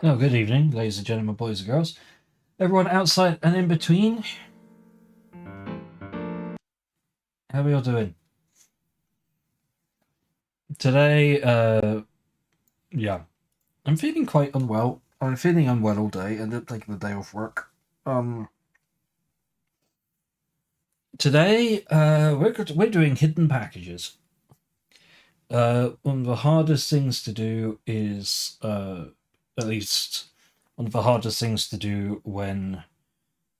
Oh, good evening, ladies and gentlemen, boys and girls. Everyone outside and in between. How are we all doing? Today, yeah, I'm feeling quite unwell. I'm feeling unwell all day and then taking the day off work. Today, we're doing hidden packages. One of the hardest things to do is, at least one of the hardest things to do when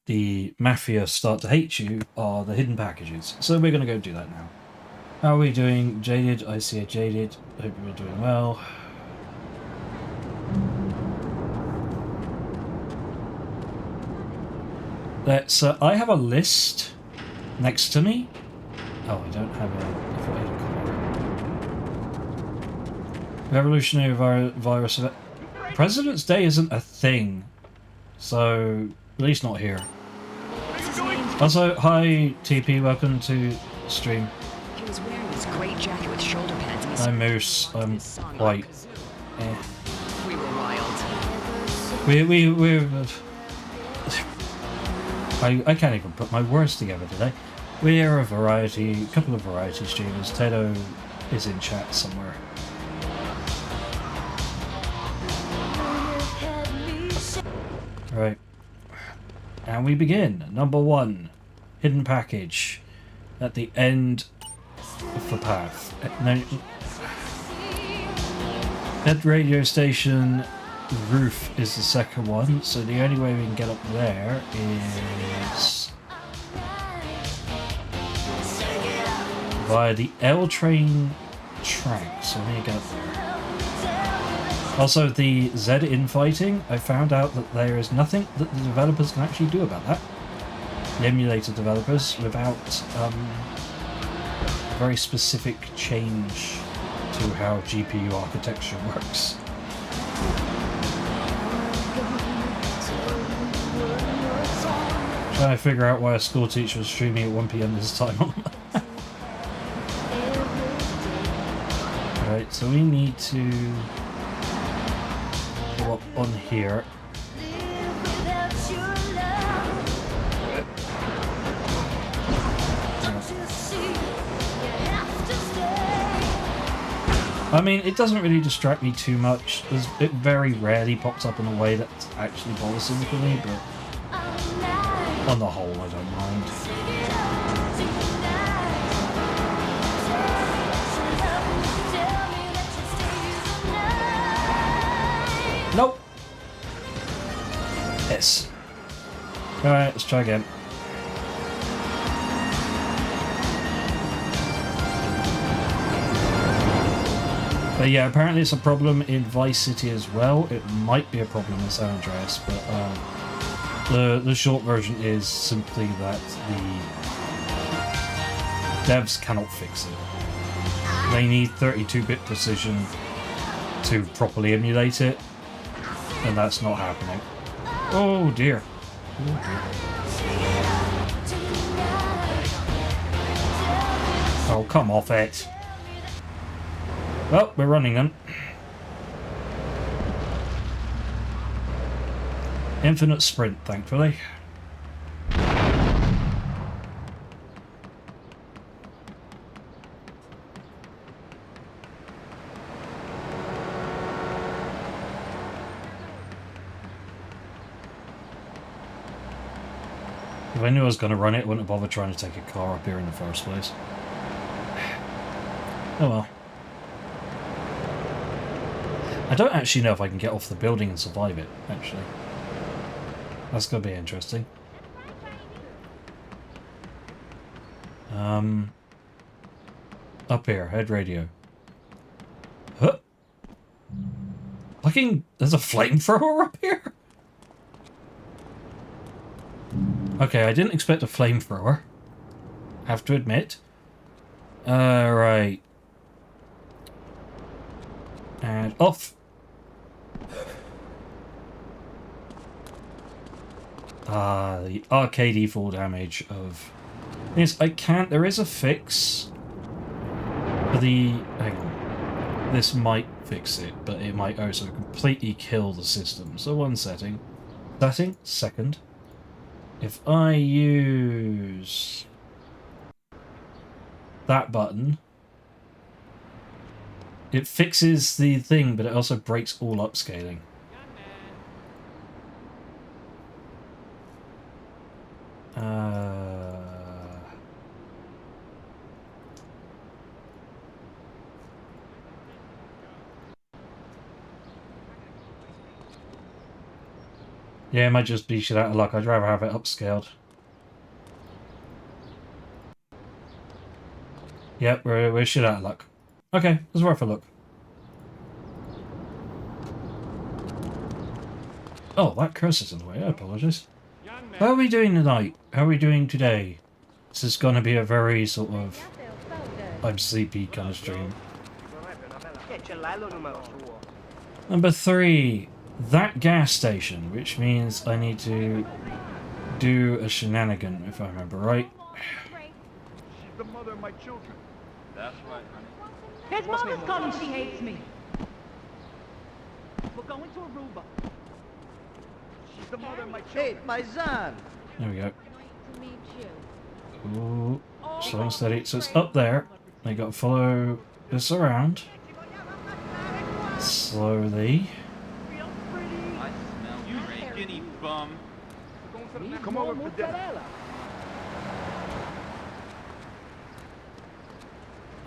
the mafia start to hate you are the hidden packages. So we're going to go do that now. How are we doing? Jaded? I see a Jaded. Hope you're all doing well. Let's, I have a list next to me. Oh, I don't have a revolutionary virus event. President's Day isn't a thing, so at least not here. Also, hi TP, welcome to stream. He was wearing this great jacket with shoulder pads. And I'm Moose. I'm white. We were wild. We're I can't even put my words together today. We're a couple of variety streamers. Tedo is in chat somewhere. Right. And we begin. Number 1. Hidden package. At the end of the path. No. That radio station roof is the second one, so the only way we can get up there is via the L train track, so we need to get up there. Also, the Z infighting, I found out that there is nothing that the developers can actually do about that. The emulator developers, without a very specific change to how GPU architecture works. Trying to figure out why a school teacher was streaming at 1 PM this time. Right, so we need to go up on here. I mean, it doesn't really distract me too much. It very rarely pops up in a way that's actually bothersome for me, but on the whole, I don't mind. Nope. Yes. Alright, let's try again. But yeah, apparently it's a problem in Vice City as well. It might be a problem in San Andreas, but the short version is simply that the devs cannot fix it. They need 32-bit precision to properly emulate it, and that's not happening. Oh dear. Oh dear. Oh, come off it. Well, we're running then. Infinite sprint, thankfully. If I knew I was going to run it, I wouldn't bother trying to take a car up here in the first place. Oh well. I don't actually know if I can get off the building and survive it, actually. That's going to be interesting. Up here, head radio. Huh? Fucking, there's a flamethrower up here? Okay, I didn't expect a flamethrower. Have to admit. Right. And off. The arcadey fall damage of... Yes, I can't... There is a fix for the... Hang on. This might fix it, but it might also completely kill the system. So one setting. Setting? Second. If I use... that button... It fixes the thing, but it also breaks all upscaling. Yeah, it might just be shit out of luck. I'd rather have it upscaled. Yep, we're shit out of luck. Okay, it's worth a look. Oh, that cursor's in the way. I apologise. How are we doing tonight? How are we doing today? This is going to be a very sort of... I'm sleepy kind of stream. Number 3. That gas station, which means I need to do a shenanigan, if I remember right. She's the mother of my children. That's right, honey. His mother's coming, she hates me. We're going to Aruba. She's the mother of my children. Hey, my son. There we go. Ooh, slow and steady. So it's up there. I got to follow this around. Slowly. I smell you, skinny bum. Come over for dinner.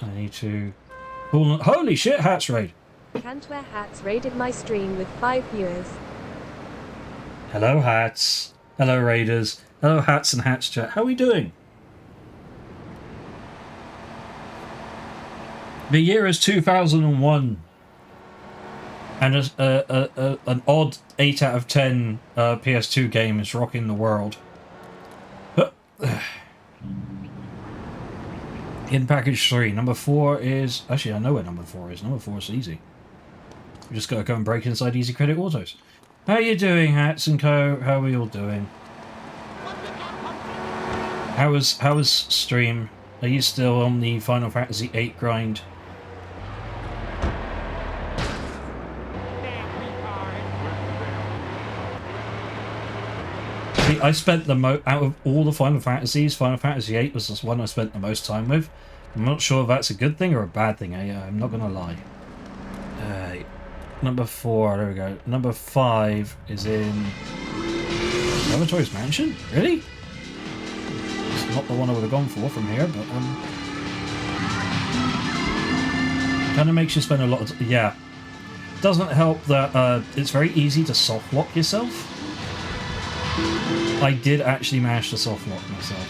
I need to... Holy shit, Hats Raid! Can't Wear Hats raided my stream with 5 viewers. Hello, Hats. Hello, Raiders. Hello, Hats and Hats chat. How are we doing? The year is 2001. And an odd 8 out of 10 PS2 game is rocking the world. In package 3, number 4 is... Actually, I know where number 4 is. Number 4 is easy. We just gotta go and break inside Easy Credit Autos. How you doing, Hats and Co? How are we all doing? How was stream? Are you still on the Final Fantasy VIII grind? See, I spent the out of all the Final Fantasies, Final Fantasy VIII was the one I spent the most time with. I'm not sure if that's a good thing or a bad thing. I'm not gonna lie. Number 4, there we go. Number 5 is in Laboratories Mansion? Really? It's not the one I would have gone for from here, but kind of makes you spend a lot of yeah. Doesn't help that it's very easy to soft lock yourself. I did actually manage to soft lock myself.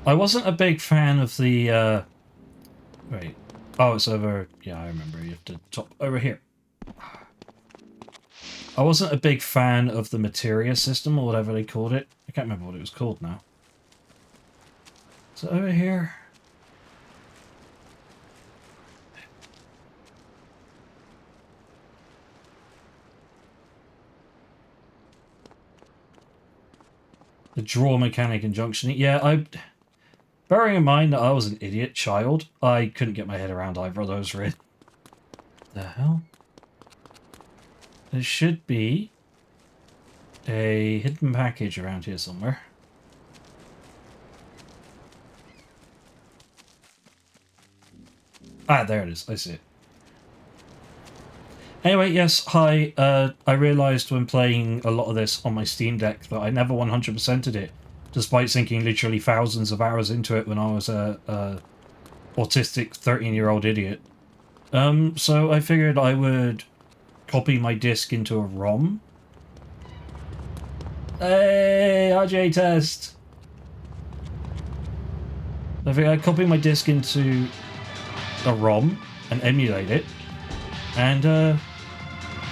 I wasn't a big fan of the, wait. Oh, it's over... Yeah, I remember. You have to top... Over here. I wasn't a big fan of the materia system, or whatever they called it. I can't remember what it was called now. So over here... The draw mechanic in Junction. Yeah, bearing in mind that I was an idiot child, I couldn't get my head around either of those really. The hell? There should be a hidden package around here somewhere. Ah, there it is. I see it. Anyway, yes, hi. I realised when playing a lot of this on my Steam Deck that I never 100%ed it, despite sinking literally thousands of hours into it when I was a autistic 13-year-old idiot. So I figured I would copy my disc into a ROM. Hey, RJ test! I think I'd copy my disc into a ROM and emulate it, and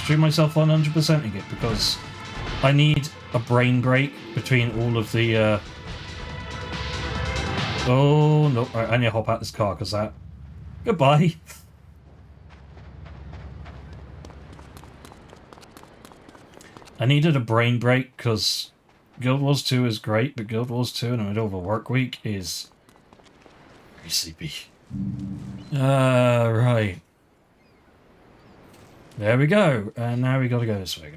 stream myself 100%ing it because I need a brain break between all of the. Oh no! Right, I need to hop out this car because that. Goodbye. I needed a brain break because Guild Wars 2 is great, but Guild Wars 2 in the middle of a work week is very sleepy. Right. There we go. And now we gotta go this way.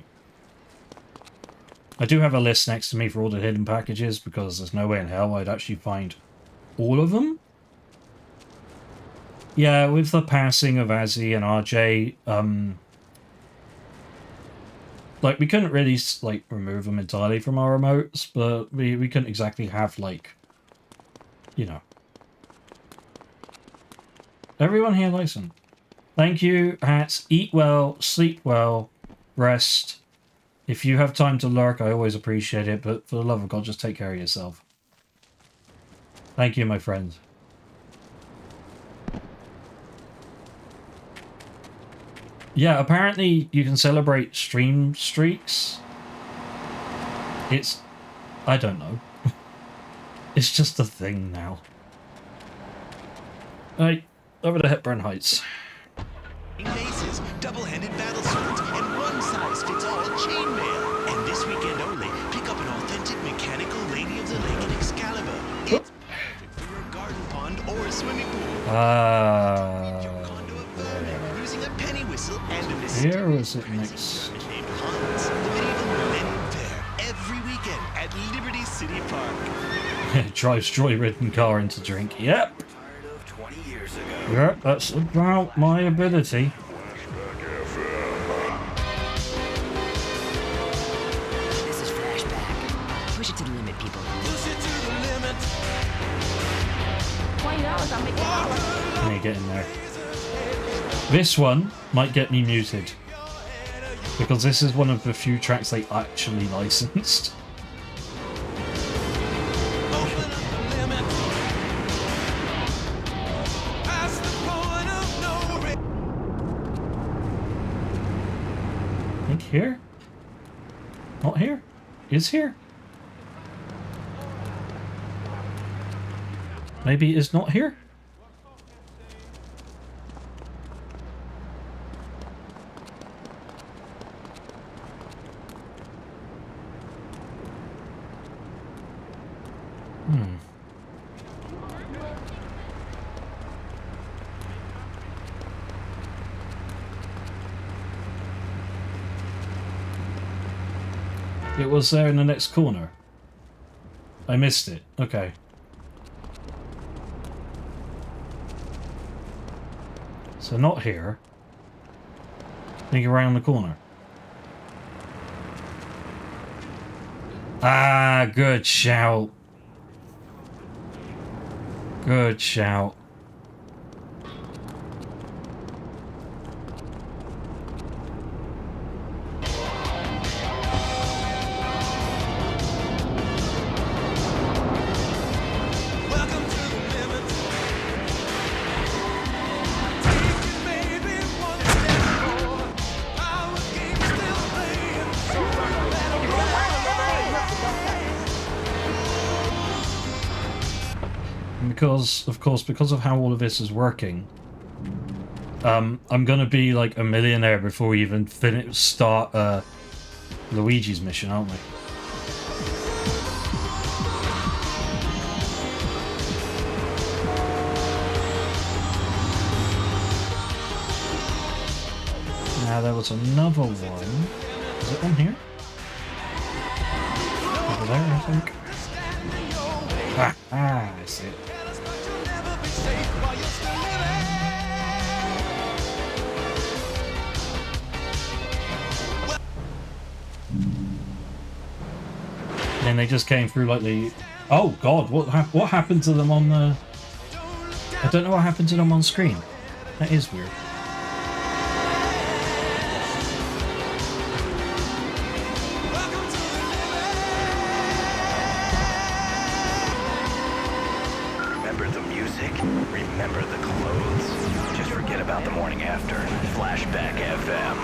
I do have a list next to me for all the hidden packages because there's no way in hell I'd actually find all of them. Yeah, with the passing of Azzy and RJ, like, we couldn't really, like, remove them entirely from our remotes, but we couldn't exactly have, like, you know. Everyone here likes them. Thank you, hats. Eat well, sleep well, rest. If you have time to lurk, I always appreciate it, but for the love of God, just take care of yourself. Thank you, my friend. Yeah, apparently you can celebrate stream streaks. It's... I don't know. It's just a thing now. Right, over to Hepburn Heights. Maces, double-handed battle swords, and one-size-fits-all chainmail. And this weekend only, pick up an authentic mechanical Lady of the Lake in Excalibur. It's perfect for your garden pond or a swimming pool. Using a penny whistle and a mysterious Here was it next? named Hans. The medieval Millennium Fair every weekend at Liberty City Park. Drives joy-ridden car into drink. Yep. Part of 20 years ago. Yep, that's about my ability. This is flashback. Push it to the limit, people. Push it to the limit. $20, I'll make it hour. Let me get in there. This one might get me muted. Because this is one of the few tracks they actually licensed. I think here? Not here? Is here? Maybe it's not here? It was there in the next corner. I missed it. Okay. So not here. I think around the corner. Ah, good shout. Good shout. Because, of course, because of how all of this is working, I'm gonna be like a millionaire before we even start Luigi's mission, aren't we? Now there was another one. Is it on here? Over there, I think. I see it. And they just came through like the... Oh god, what happened to them on the... I don't know what happened to them on screen. That is weird. Remember the music? Remember the clothes? Just forget about the morning after. Flashback FM.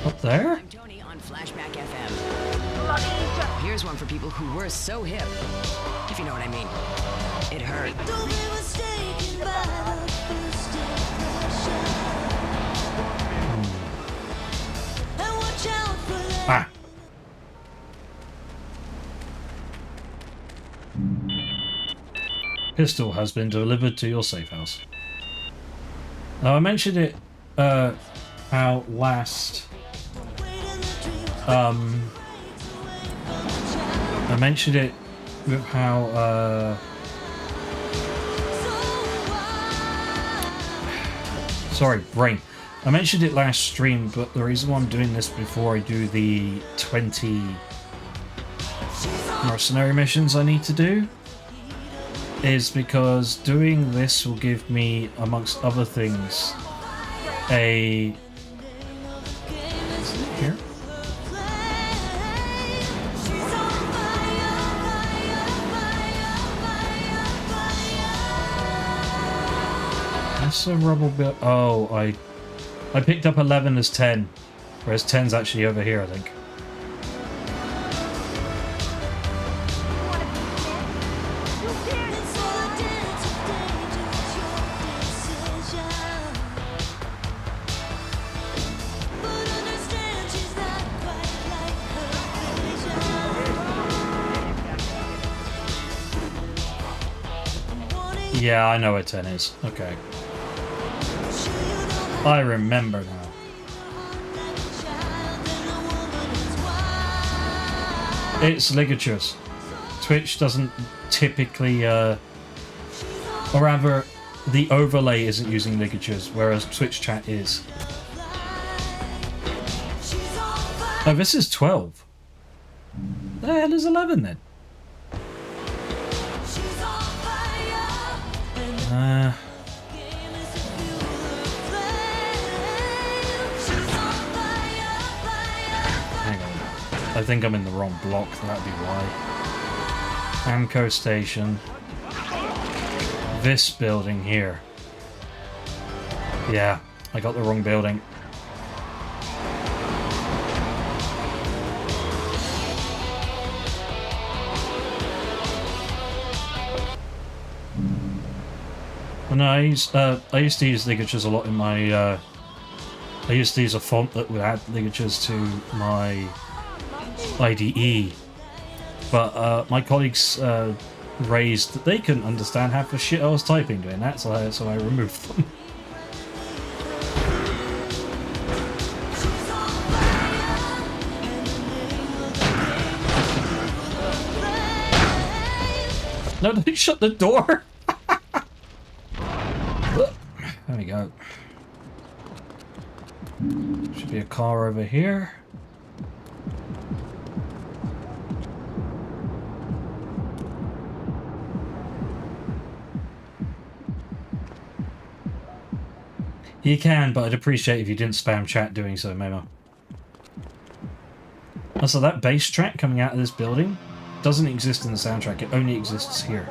Up there? I'm Tony on Flashback FM. Here's one for people who were so hip, if you know what I mean. It hurt. Ah. Pistol has been delivered to your safe house. Now I mentioned it how last I mentioned it with how sorry, brain. I mentioned it last stream, but the reason why I'm doing this before I do the 20 mercenary missions I need to do is because doing this will give me, amongst other things, a... Here? That's a rubble bit. Oh, I picked up 11 as 10, whereas 10's actually over here, I think. Yeah, I know where 10 is. Okay. I remember now. It's ligatures. Twitch doesn't typically, or rather, the overlay isn't using ligatures, whereas Twitch chat is. Oh, this is 12. The hell is 11 then? Hang on. I think I'm in the wrong block, that'd be why. Amco station. This building here. Yeah, I got the wrong building. No, I used to use ligatures a lot in my. I used to use a font that would add ligatures to my IDE, but my colleagues raised that they couldn't understand half the shit I was typing doing that, so I removed them. No, don't shut the door! There we go. Should be a car over here. You can, but I'd appreciate if you didn't spam chat doing so, Memo. Also, that bass track coming out of this building doesn't exist in the soundtrack, it only exists here.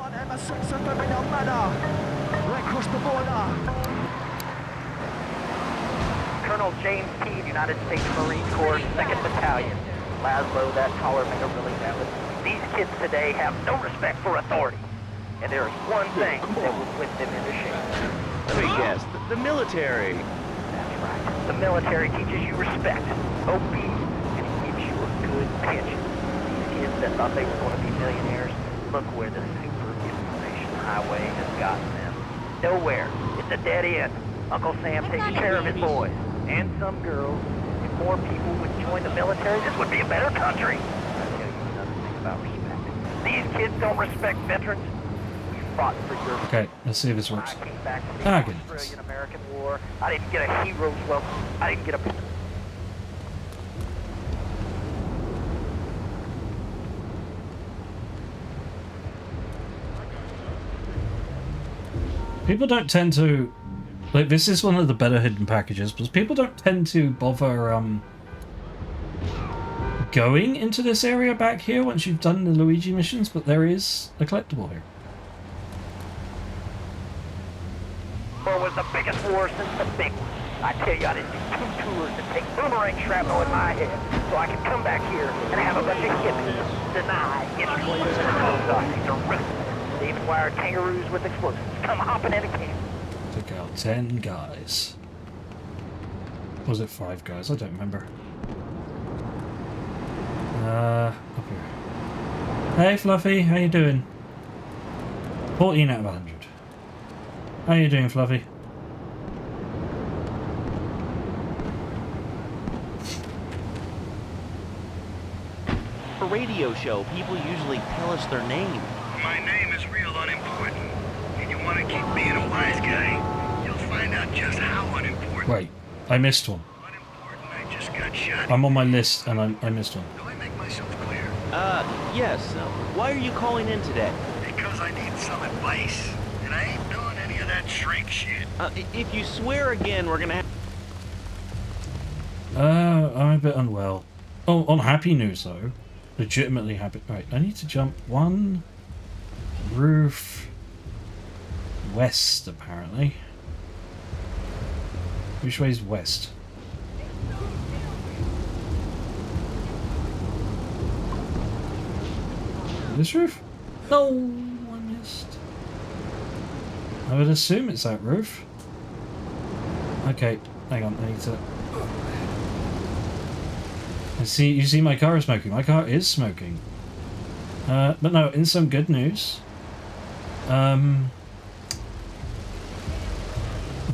Colonel James T., United States Marine Corps, 2nd Battalion. Laszlo, that caller made a really valid. These kids today have no respect for authority. And there is one thing that will whip them into shape. Let me guess, the military. That's right. The military teaches you respect, obedience, and it gives you a good pension. These kids that thought they were going to be millionaires, look where the super information highway has gotten them. Nowhere. It's a dead end. Uncle Sam takes care of his boys. And some girls. If more people would join the military, this would be a better country. I'll tell you another thing about respect. These kids don't respect veterans. We fought for your... Okay, let's see if this works. I came back from the Australian-American War. I didn't get a hero's welcome. I didn't get a... People don't tend to... Like, this is one of the better hidden packages, because people don't tend to bother, going into this area back here once you've done the Luigi missions, but there is a collectible here. War was the biggest war since the big one. I tell you, I didn't do 2 tours to take boomerang shrapnel in my head, so I can come back here and have a bunch of hippies deny entry to the closed Nazis arrested. They even wired kangaroos with explosives come hopping into camp. Took out 10 guys. Was it 5 guys? I don't remember. Up here. Hey Fluffy, how you doing? 14 out of 100. How you doing, Fluffy? A radio show, people usually tell us their name. My name is real unimportant. And you want to keep being a wise guy, you'll find out just how unimportant. Wait, I missed one. Unimportant, I just got shot. I'm on my list and I missed one. Do I make myself clear? Yes. Why are you calling in today? Because I need some advice. And I ain't doing any of that shrink shit. If you swear again, we're gonna have... I'm a bit unwell. Oh, on happy news though. Legitimately happy. Right, I need to jump one roof west, apparently. Which way's west? This roof? No, I missed. I would assume it's that roof. Okay, hang on, I need to... You see my car is smoking. My car is smoking. But no, in some good news.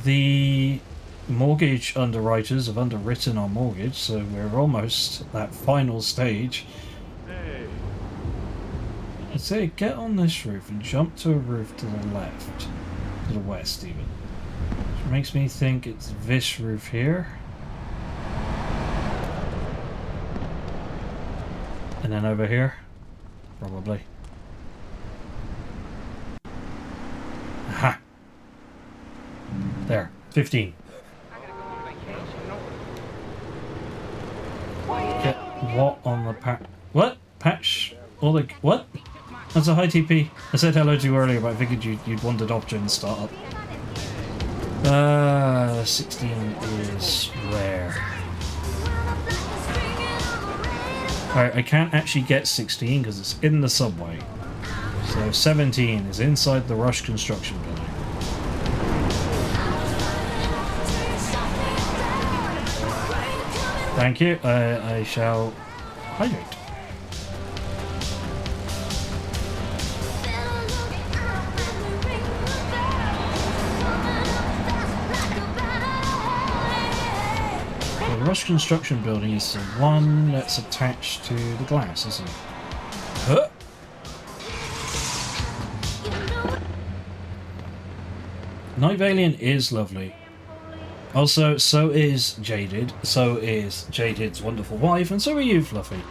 The mortgage underwriters have underwritten our mortgage, so we're almost at that final stage. Hey. I'd say get on this roof and jump to a roof to the left. To the west, even. Which makes me think it's this roof here. And then over here, probably. Aha! There, 15. Get what on the patch? What? Patch? All the... What? That's a high TP. I said hello to you earlier, but I figured you'd wandered off during the startup. 16 is where? Alright, I can't actually get 16 because it's in the subway. So 17 is inside the Rush construction building. Thank you. I shall hydrate. The Rush construction building is the one that's attached to the glass, isn't it? Huh? Night Valiant is lovely. Also, so is Jaded. So is Jaded's wonderful wife, and so are you, Fluffy.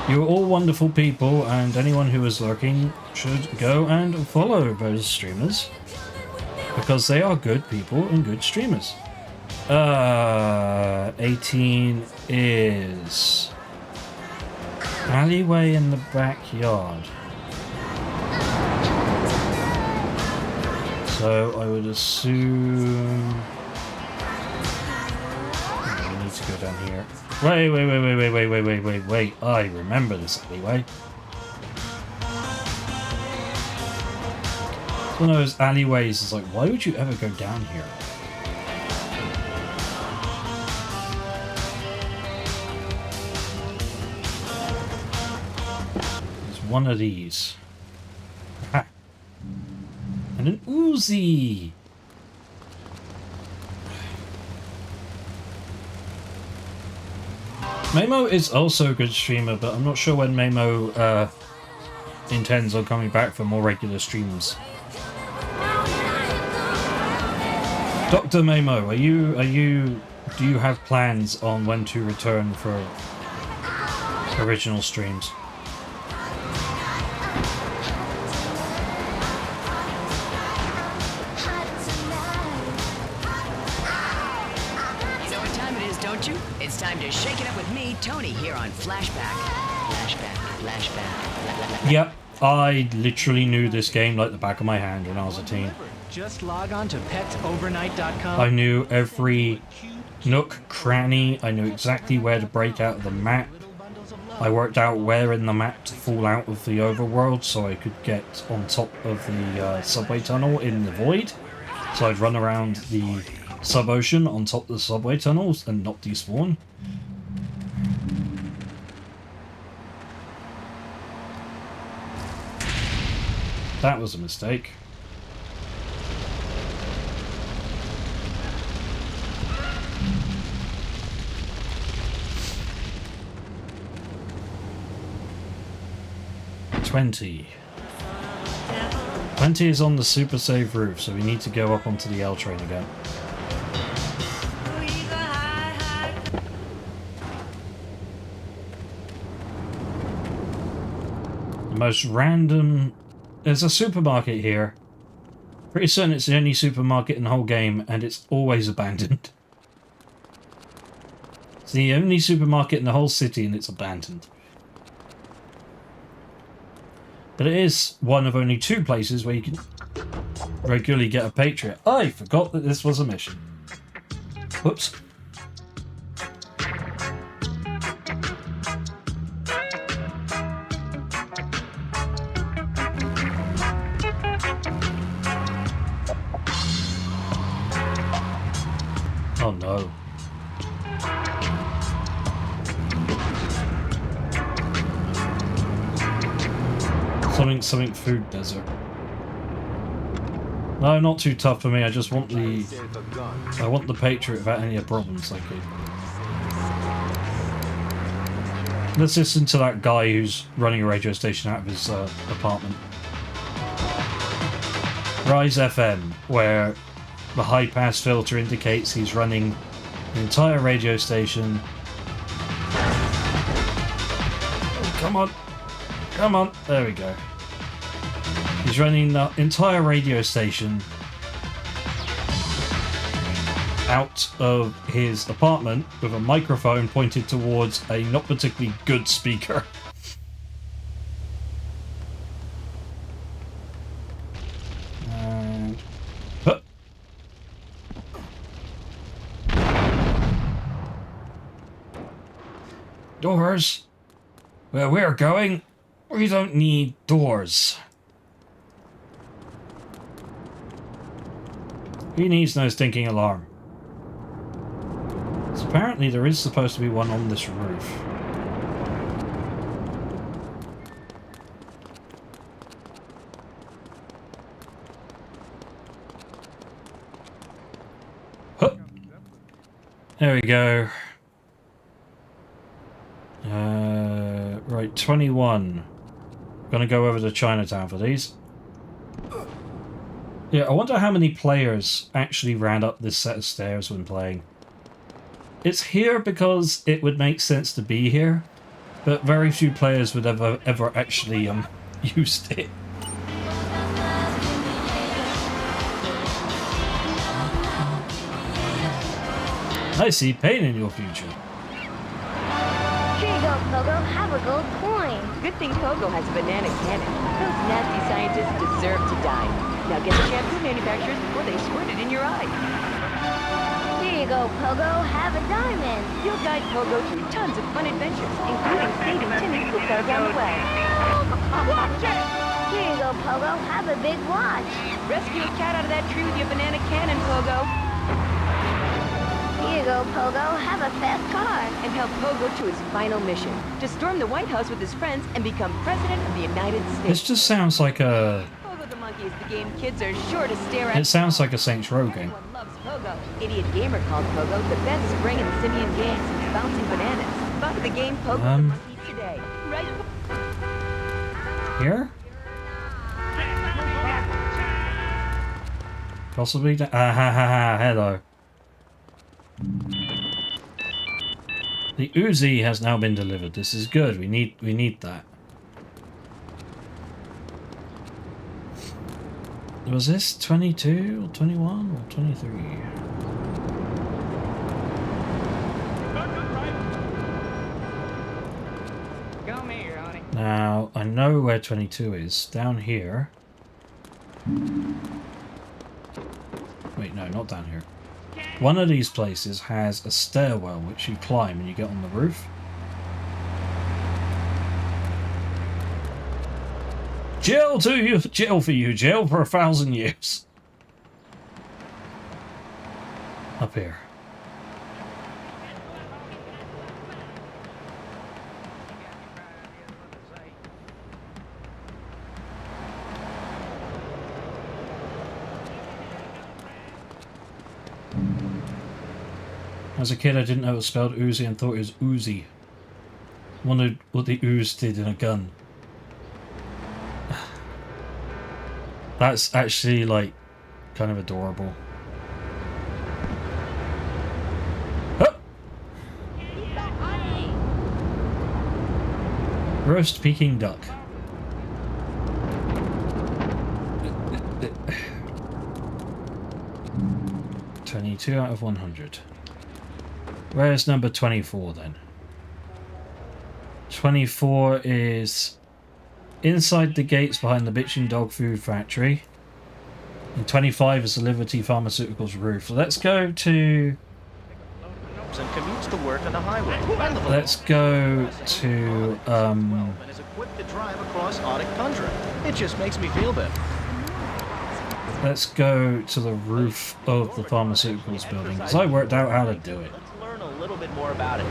You're all wonderful people, and anyone who is lurking should go and follow those streamers. Because they are good people and good streamers. 18 is alleyway in the backyard. So I would assume we need to go down here. Wait. I remember this alleyway. One of those alleyways is like, why would you ever go down here? There's one of these. Ha! And an Uzi! Mamo is also a good streamer, but I'm not sure when Mamo intends on coming back for more regular streams. Dr. Mamo, do you have plans on when to return for original streams? You know what time it is, don't you? It's time to shake it up with me, Tony, here on Flashback. Flashback. Yep, I literally knew this game like the back of my hand when I was a teen. Just log on to petsovernight.com. I knew every nook, cranny. I knew exactly where to break out of the map. I worked out where in the map to fall out of the overworld so I could get on top of the subway tunnel in the void. So I'd run around the sub-ocean on top of the subway tunnels and not despawn. That was a mistake. $20 is on the super save roof, so we need to go up onto the L train again. The most random... There's a supermarket here. Pretty certain it's the only supermarket in the whole game, and it's always abandoned. It's the only supermarket in the whole city, and it's abandoned. But it is one of only 2 places where you can regularly get a Patriot. I forgot that this was a mission. Whoops. Oh no. Something food desert. No, not too tough for me. I just want the... I want the Patriot without any problems. Like it. Let's listen to that guy who's running a radio station out of his apartment. Rise FM, where the high pass filter indicates he's running the entire radio station. Oh, come on. Come on. There we go. He's running the entire radio station out of his apartment with a microphone pointed towards a not particularly good speaker. And... Doors? Where we're going, we don't need doors. He needs no stinking alarm. So apparently there is supposed to be one on this roof. Huh. There we go. Right, 21. Gonna go over to Chinatown for these. Yeah, I wonder how many players actually ran up this set of stairs when playing. It's here because it would make sense to be here, but very few players would ever actually used it. I see pain in your future. Here you go, Pogo. Have a gold coin. Good thing Pogo has a banana cannon. Those nasty scientists deserve to die. Now get the shampoo manufacturers before they squirt it in your eye. Here you go, Pogo. Have a diamond. You'll guide Pogo through tons of fun adventures, including saving Timmy who fell down the well. Watch it! Here you go, Pogo. Have a big watch. Rescue a cat out of that tree with your banana cannon, Pogo. Here you go, Pogo. Have a fast car. And help Pogo to his final mission, to storm the White House with his friends and become President of the United States. This just sounds like a... Pogo the Monkey is the game kids are sure to stare at. It sounds like a Saints Row game. Everyone loves Pogo. Idiot Gamer called Pogo the best spring and simian game since bouncing bananas. Buy the game Pogo the Monkey today. Right? Here? Possibly... hello. The Uzi has now been delivered. This is good. We need that. Was this 22 or 21 or 23? Now, I know where 22 is. Down here. Wait, no, not down here. One of these places has a stairwell which you climb and you get on the roof. Jail to you, jail for you, jail for 1,000 years. Up here. As a kid, I didn't know it was spelled Uzi and thought it was Uzi. Wondered what the ooze did in a gun. That's actually, like, kind of adorable. Huh. Roast Peking duck. $22 out of 100. Where's number 24 then? 24 is inside the gates behind the bitchin' dog food factory. And 25 is the Liberty Pharmaceuticals roof. Let's go to... And commutes to work on the highway. Let's go to... And is equipped to drive across Arctic tundra. It just makes me feel better. Let's go to the roof of the pharmaceuticals building, because I worked out how to do it. Let's learn a little bit more about it.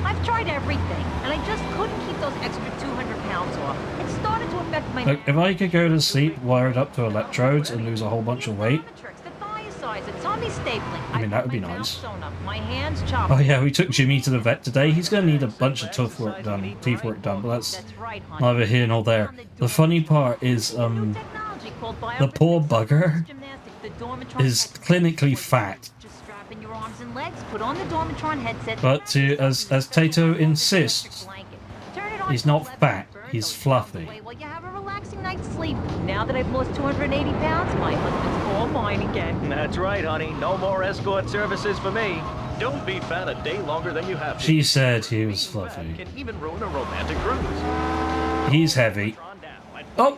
I've tried everything, and I just couldn't keep those extra 200 pounds off. It started to affect my... Look, if I could go to sleep wired up to electrodes and lose a whole bunch of weight... I mean, that would be nice. My hands chopped. Oh yeah, we took Jimmy to the vet today. He's going to need a bunch of teeth work done, but that's neither here nor there. The funny part is, the poor bugger is clinically fat. But as Tato insists, he's not fat, he's fluffy. Well, you have a relaxing night's sleep. Now that I've lost 280 pounds, my husband's all mine again. That's right, honey. No more escort services for me. Don't be fat a day longer than you have to. She said he was fluffy. Can even ruin a romantic cruise. He's heavy. Oh,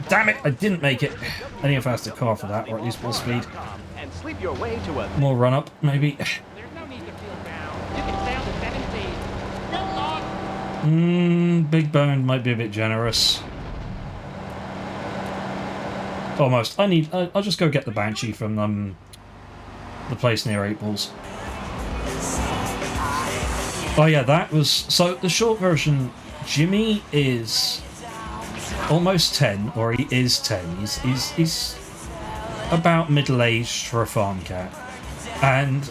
damn it! I didn't make it. I need a faster car for that, or at least more speed. And sleep your way to a More run up, maybe. There's no need to feel down. You can sail to 7 seas. Big Bone might be a bit generous. Almost. I'll just go get the Banshee from the place near 8 Balls. Oh yeah, that was... So, the short version, Jimmy is almost 10, or he is 10. He's about middle-aged for a farm cat. And,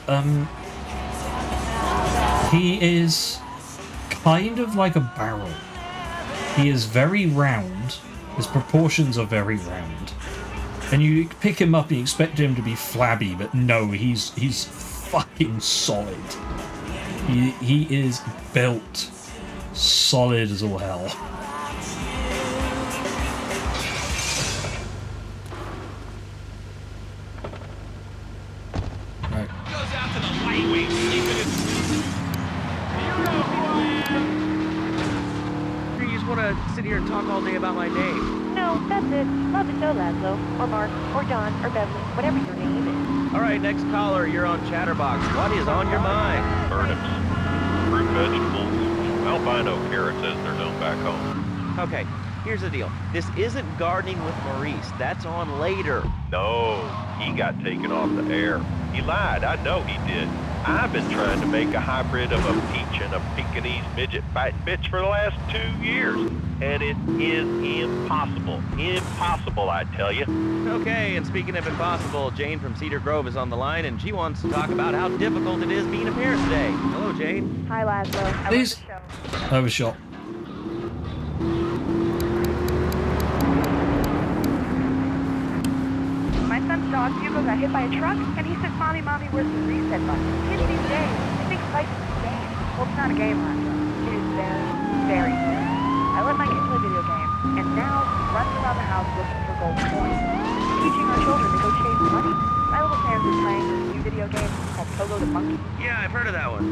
he is kind of like a barrel. He is very round. His proportions are very round. And you pick him up and you expect him to be flabby, but no, he's fucking solid. He is built solid as all hell. Right. Goes out to the lightweight sleeping in... You know who I am. You just want to sit here and talk all day about my name. No, that's it. Love the show, Laszlo. Or Mark, or John, or Beverly, whatever your name is. All right, next caller, you're on Chatterbox. What is on your mind? Turnips, fruit vegetables, albino carrots as they're known back home. Okay, here's the deal. This isn't Gardening with Maurice. That's on later. No, he got taken off the air. He lied, I know he did. I've been trying to make a hybrid of a peach and a Pekingese midget fighting bitch for the last 2 years. And it is impossible. Impossible, I tell you. Okay, and speaking of impossible, Jane from Cedar Grove is on the line, and she wants to talk about how difficult it is being a parent today. Hello, Jane. Hi, Laszlo. Please. Overshot. My son's dog, Hugo, got hit by a truck, and he said, Mommy, where's the reset button? Kids these days, they think life is a game. Well, it's not a game, Laszlo. It is very, very serious. I let my kids play video games, and now he runs around the house looking for gold coins, teaching our children to go chase money. My little Sam's been playing this new video game called Pogo the Monkey. Yeah, I've heard of that one.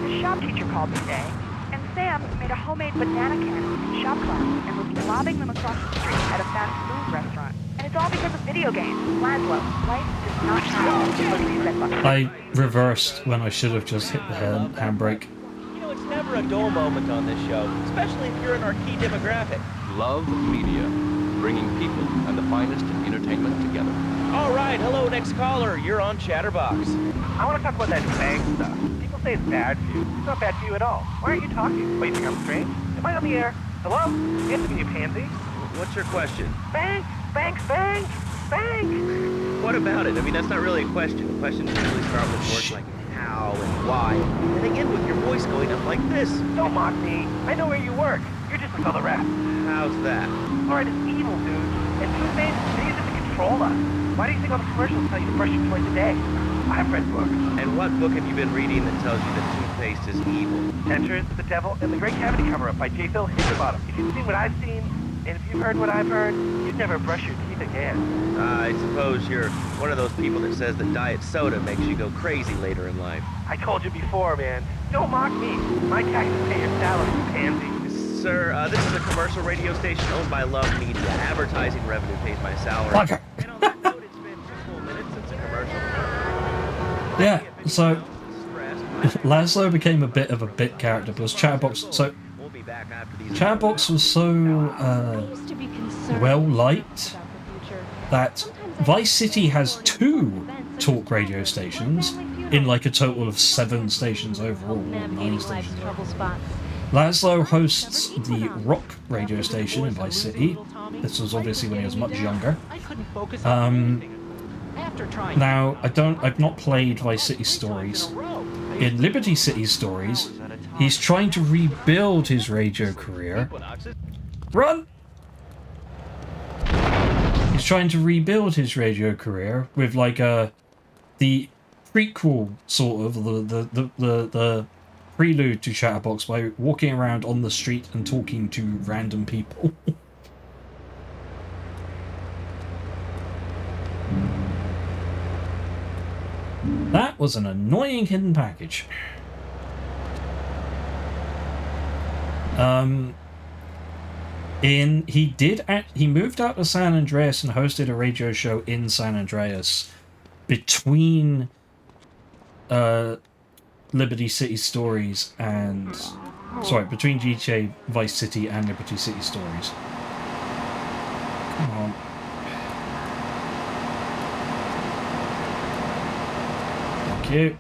The shop teacher called me today, and Sam made a homemade banana cannon in shop class and was lobbing them across the street at a fast food restaurant. And it's It's all because of video games. Laszlo, life does not have a reset button. I reversed when I should have just hit the handbrake. You know, it's never a dull moment on this show, especially if you're in our key demographic. Love media, bringing people and the finest in entertainment together. All right, hello, next caller. You're on Chatterbox. I want to talk about that fang stuff. People say it's bad for you. It's not bad for you at all. Why aren't you talking? What, you think I'm strange? Am I on the air? Hello? Answer me, you pansy. What's your question? Fang! Fang! Fang! Fang! What about it? I mean, that's not really a question. Questions usually start with words like how and why, and they end with your voice going up like this. Don't mock me. I know where you work. You're just like all the rest. How's that? Alright, it's evil, dude. And toothpaste, they use it to control us. Why do you think all the commercials tell you to brush your twice a day? I've read books. And what book have you been reading that tells you that toothpaste is evil? Dentures, The Devil, and The Great Cavity Cover-Up by J. Phil Higginbottom. If you've seen what I've seen, and if you've heard what I've heard, you'd never brush your teeth again. I suppose you're one of those people that says that diet soda makes you go crazy later in life. I told you before, man. Don't mock me. My taxes pay your salary, you pansy. Sir, this is a commercial radio station owned by Love Media. Advertising revenue pays my salary. Okay. And on that note, it's been 2 full minutes since a commercial. Yeah, so Laszlo became a bit of a bit character because Chatterbox. So Chatterbox was so well liked that Vice City has 2 talk radio stations in like a total of 7 stations overall, or 9 stations overall. Laszlo hosts the rock radio station in Vice City. This was obviously when he was much younger. Now, I've not played Vice City Stories. In Liberty City Stories, he's trying to rebuild his radio career. Run! He's trying to rebuild his radio career with like the prequel sort of the prelude to Chatterbox by walking around on the street and talking to random people. That was an annoying hidden package. He moved out to San Andreas and hosted a radio show in San Andreas between Liberty City Stories and between GTA Vice City and Liberty City Stories. Come on. Thank you.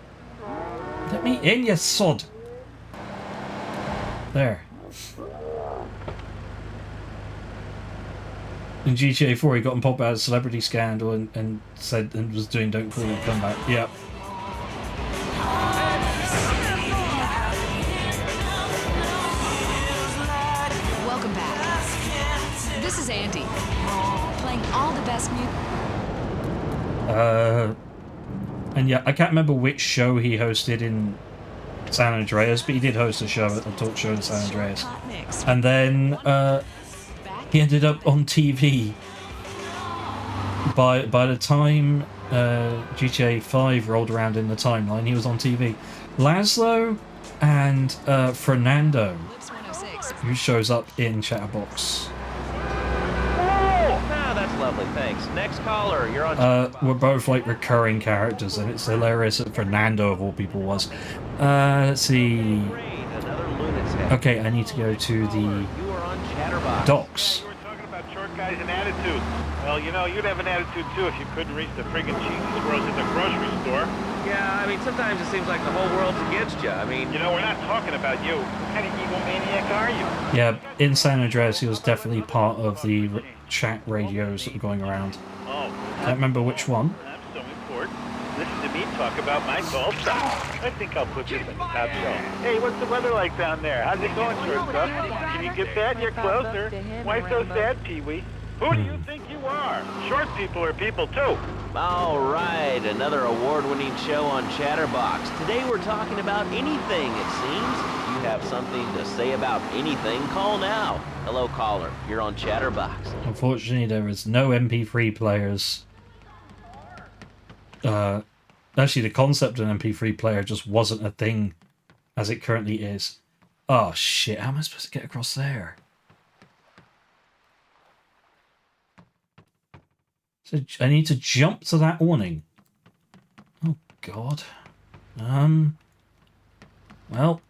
Let me in, you sod. There. In GTA 4, he got him popped out of Celebrity Scandal and said and was doing Don't Call It Comeback. Yep. Welcome back. This is Andy, playing all the best music. And yeah, I can't remember which show he hosted in San Andreas, but he did host a talk show in San Andreas. And then he ended up on TV. By the time GTA 5 rolled around in the timeline, he was on TV. Laszlo and Fernando, who shows up in Chatterbox. That's lovely, thanks. Next caller, you're on. We're both like recurring characters, and it's hilarious that Fernando of all people was. Let's see. Okay, I need to go to the docks. You were talking about short guys and attitude. Well, you know, you'd have an attitude too if you couldn't reach the friggin' cheese squirrels at the grocery store. Yeah, I mean, sometimes it seems like the whole world's against you. I mean, you know, we're not talking about you. What kind of egomaniac are you? Yeah, in San Andreas, he was definitely part of the chat radios that were going around. Oh. Can't remember which one. I'm so important. Listen to me talk about my golf. I think I'll put this in the top shelf. Hey, what's the weather like down there? How's it going, shortstop? Can you get that? You're closer. Why so sad, Pee-wee? Who do you think you are? Short people are people, too. all right, another award-winning show on Chatterbox. Today we're talking about anything, it seems. If you have something to say about anything, call now. Hello, caller. You're on Chatterbox. Unfortunately, there is no MP3 players. Actually, the concept of an MP3 player just wasn't a thing as it currently is. Oh, shit. How am I supposed to get across there? So I need to jump to that awning. Oh God. Well.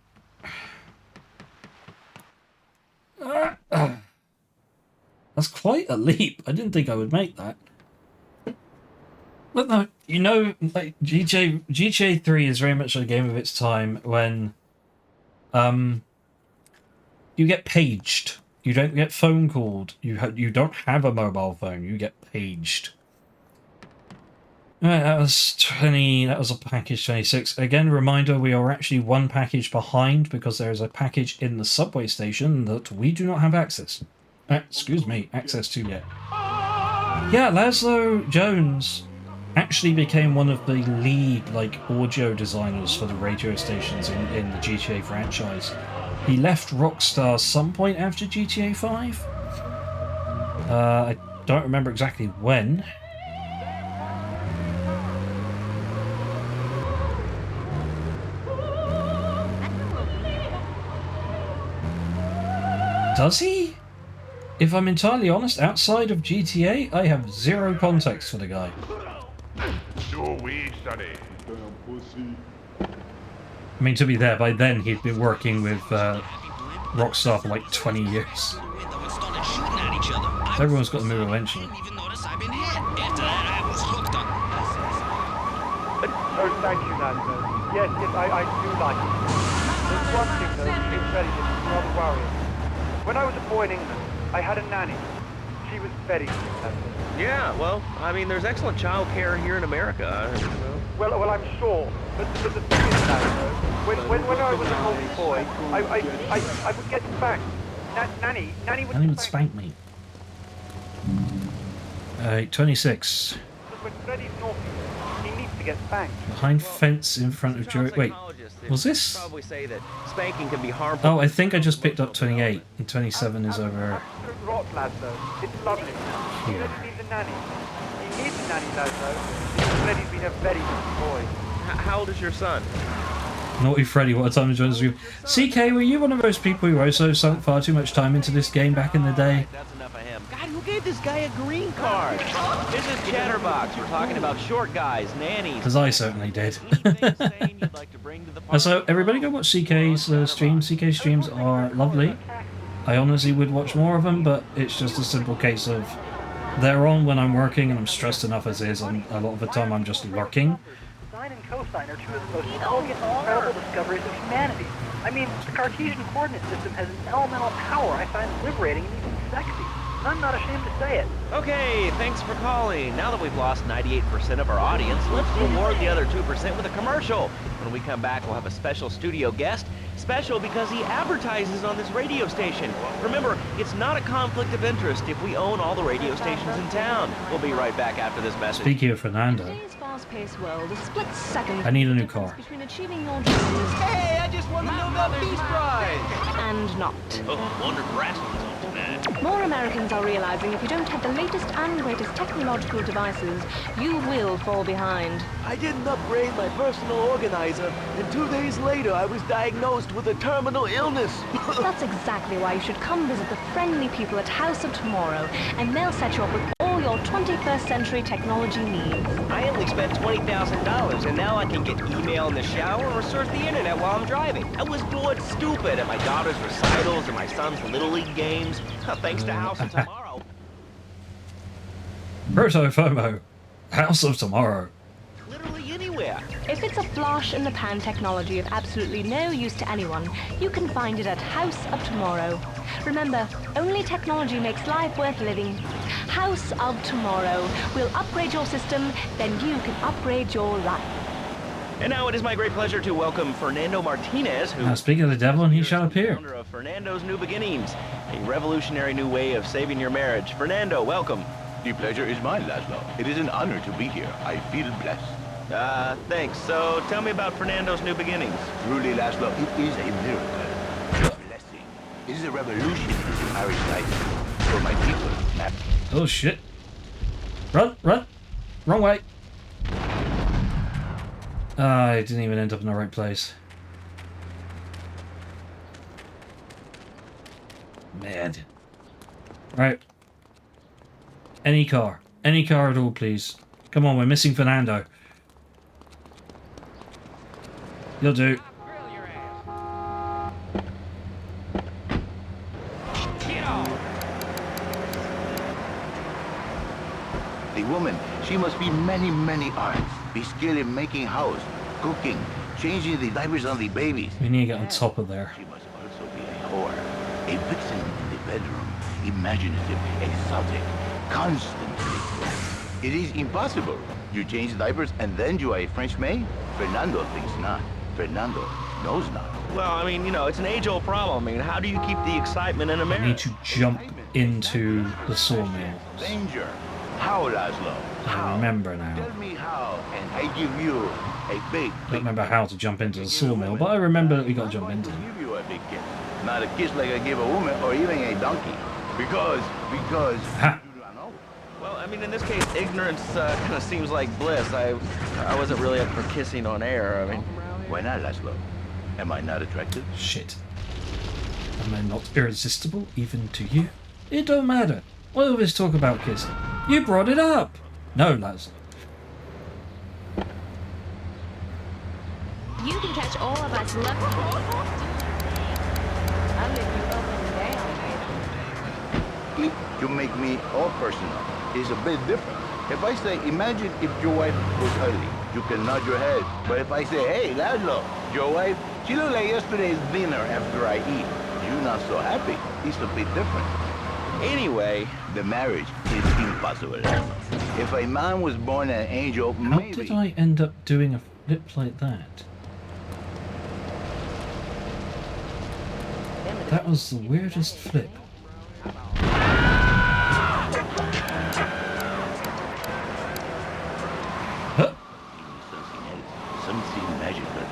That's quite a leap. I didn't think I would make that. But no, you know, like GTA 3 is very much a game of its time when you get paged. You don't get phone called. You don't have a mobile phone. You get paged. Alright, that was 20. That was a package 26. Again, reminder: we are actually one package behind because there is a package in the subway station that we do not have access. Excuse me, access to yet. Yeah, Laszlo Jones actually became one of the lead audio designers for the radio stations in the GTA franchise. He left Rockstar some point after GTA 5. I don't remember exactly when. Does he? If I'm entirely honest, outside of GTA, I have zero context for the guy. No way, sonny. I mean, to be there, by then he'd been working with Rockstar for like 20 years. Everyone's got to move eventually. Oh, thank you, Nando. Yes, I do like it. There's one thing, though, it's very different, rather worrying. When I was a boy in England, I had a nanny. She was very good. Yeah, well, I mean, there's excellent child care here in America. Well, I'm sure. But the thing is, Nando, when I was a little boy, I would get spanked. Nanny would spank me. 26. When Freddy's naughty, he needs to get spanked. Behind fence in front of Joe. Wait, was this? Probably say that spanking can be harmful. Oh, I think I just picked up 28, and 27 is over. Rot, Laszlo. It's lovely. Here. Freddy needs a nanny. He needs a nanny, Laszlo. Freddy's been a very good boy. How old is your son? Naughty Freddy, what a time to join us. CK, were you one of those people who also sunk far too much time into this game back in the day? That's enough of him. God, who gave this guy a green card? This is Chatterbox. We're talking about short guys, nannies. Because I certainly did. So everybody go watch CK's stream. CK streams are lovely. I honestly would watch more of them, but it's just a simple case of they're on when I'm working and I'm stressed enough as is, and a lot of the time I'm just lurking. Sine and cosine are two of the most elegant and incredible discoveries of humanity. I mean, the Cartesian coordinate system has an elemental power I find liberating and even sexy. And I'm not ashamed to say it. Okay, thanks for calling. Now that we've lost 98% of our audience, let's reward the other 2% with a commercial. When we come back, we'll have a special studio guest. Special because he advertises on this radio station. Remember, it's not a conflict of interest if we own all the radio stations in town. We'll be right back after this message. Speaking of Fernando, fast-paced world, a split second I need a new car. between achieving your dreams. Hey, I just won the Nobel Peace Prize! And not. Oh, wondered brass ones on tonight. More Americans are realizing if you don't have the latest and greatest technological devices, you will fall behind. I didn't upgrade my personal organizer, and 2 days later I was diagnosed with a terminal illness. That's exactly why you should come visit the friendly people at House of Tomorrow, and they'll set you up with all your 21st century technology needs. I only spent $20,000, and now I can get email in the shower or surf the internet while I'm driving. I was bored stupid at my daughter's recitals and my son's Little League games. Thanks to House of Tomorrow. Proto FOMO, House of Tomorrow. Literally anywhere. If it's a flash-in-the-pan technology of absolutely no use to anyone, you can find it at House of Tomorrow. Remember, only technology makes life worth living. House of Tomorrow. We'll upgrade your system, then you can upgrade your life. And now it is my great pleasure to welcome Fernando Martinez, who... Now, speaking of the devil, and he shall appear. ...founder of Fernando's New Beginnings, a revolutionary new way of saving your marriage. Fernando, welcome. The pleasure is mine, Laszlo. It is an honor to be here. I feel blessed. Thanks. So, tell me about Fernando's New Beginnings. Truly, Laszlo, it is a miracle. A blessing. It is a revolution in marriage life. For my people, oh, shit. Run, run. Wrong way. I didn't even end up in the right place. Man. Right. Any car. Any car at all, please. Come on, we're missing Fernando. You'll do. The woman, she must be many arts. Be skilled in making house, cooking, changing the diapers on the babies. We need to get on top of there. She must also be a whore, a vixen in the bedroom, imaginative, exotic, constantly. It is impossible. You change diapers and then you are a French maid? Fernando thinks not. Fernando knows not. Well, I mean, you know, it's an age-old problem. I mean, how do you keep the excitement in a I marriage? need to jump into the sawmill. Danger. How, Laszlo? I remember now. Tell me how, and I give you a big. I don't remember how to jump into the sawmill, but I remember that we got to jump into it. Give you a big kiss. Not a kiss like I give a woman or even a donkey. Because. Ha. Well, I mean, in this case, ignorance kind of seems like bliss. I wasn't really up for kissing on air. I mean, why not, Laszlo? Am I not attractive? Shit. Am I not irresistible even to you? It don't matter. We always talk about kissing. You brought it up. No, Laszlo. You can catch all of us love. You make me all personal. It's a bit different. If I say, imagine if your wife was ugly, you can nod your head. But if I say, hey, Laszlo, your wife, she looked like yesterday's dinner after I eat. You're not so happy. It's a bit different. Anyway, the marriage is impossible. If a man was born an angel, how maybe. did I end up doing a flip like that? That was the weirdest flip. Huh? Something magical.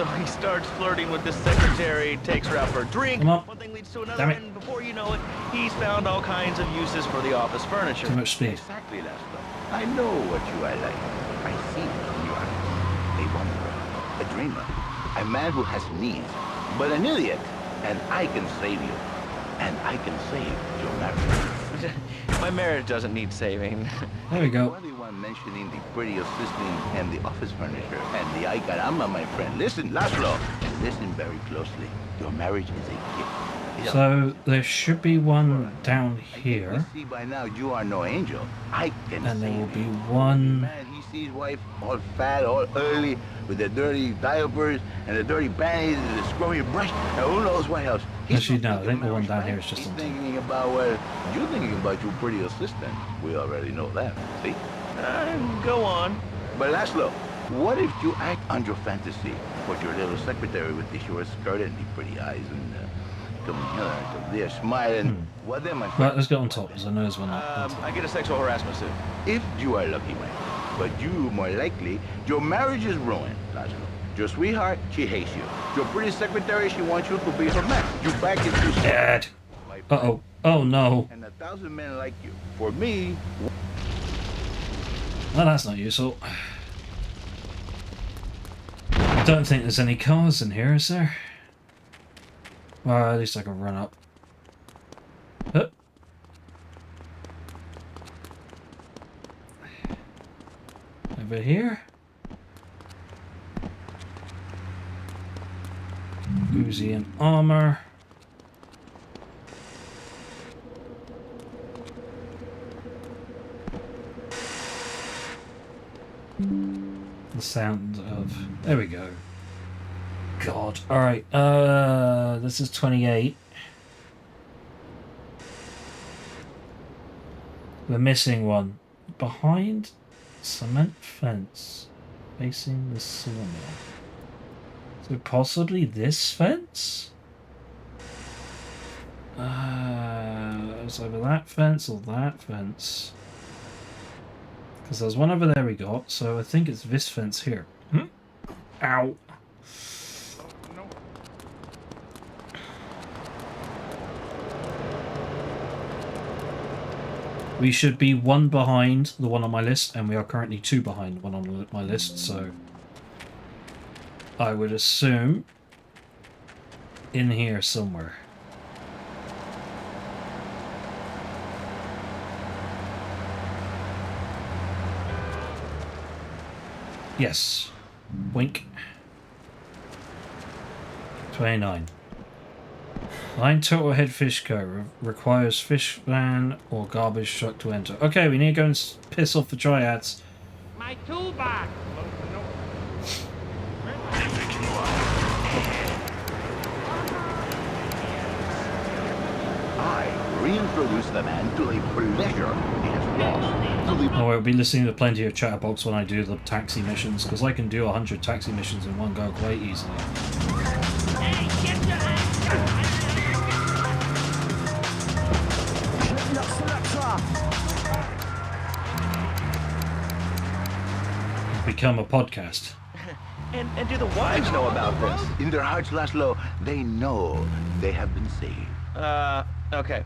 so he starts flirting with this secretary, takes her out for a drink. One thing leads to another, and before you know it, he's found all kinds of uses for the office furniture. Too much speed. Exactly, Laszlo. I know what you are like. I see it in your eyes. A wanderer, a dreamer, a man who has needs, but an idiot. And I can save you. And I can save your marriage. My marriage doesn't need saving. There we go. You are the one mentioning the pretty assistant and the office furniture and the ay caramba, my friend. Listen, Laszlo, listen very closely. Your marriage is a gift. So there should be one down here. See by now you are no angel. I can and there save will be you. one. Man, he sees wife all fat, all early, with the dirty diapers and the dirty panties and the scrubby brush and who knows what else. Actually, no, I think the one down here is just He's on top. thinking about, well, you're thinking about your pretty assistant. We already know that, see? Go on. But Laszlo, what if you act on your fantasy? Put your little secretary with the short skirt and the pretty eyes and come here, they're smiling. What then, my friend? Right, let's get on top, because I know there's one up. I get a sexual harassment suit. If you are lucky, man. But you, more likely, your marriage is ruined, Laszlo. Your sweetheart, she hates you. Your pretty secretary, she wants you to be her man. You back into Dad. Uh-oh. Oh, no. And 1,000 men like you. For me... Well, that's not useful. I don't think there's any cars in here, is there? Well, at least I can run up. Huh? Over here? Uzi and armor. The sound of... There we go. God. Alright, this is 28. We're missing one. Behind cement fence. Facing the sawmill. So possibly this fence? It's either that fence or that fence. Because there's one over there we got, so I think it's this fence here. Ow. We should be one behind the one on my list, and we are currently two behind one on my list, so I would assume in here somewhere. Yes. Wink. 29. Line total head fish co. Requires fish van or garbage truck to enter. Okay, we need to go and piss off the triads. My toolbox. I reintroduce the man to a pleasure he has lost. Oh, I'll be listening to plenty of Chatterbox when I do the taxi missions, because I can do 100 taxi missions in one go quite easily. Become a podcast. And do the wives know about this? In their hearts, Laszlo, they know they have been saved. Okay.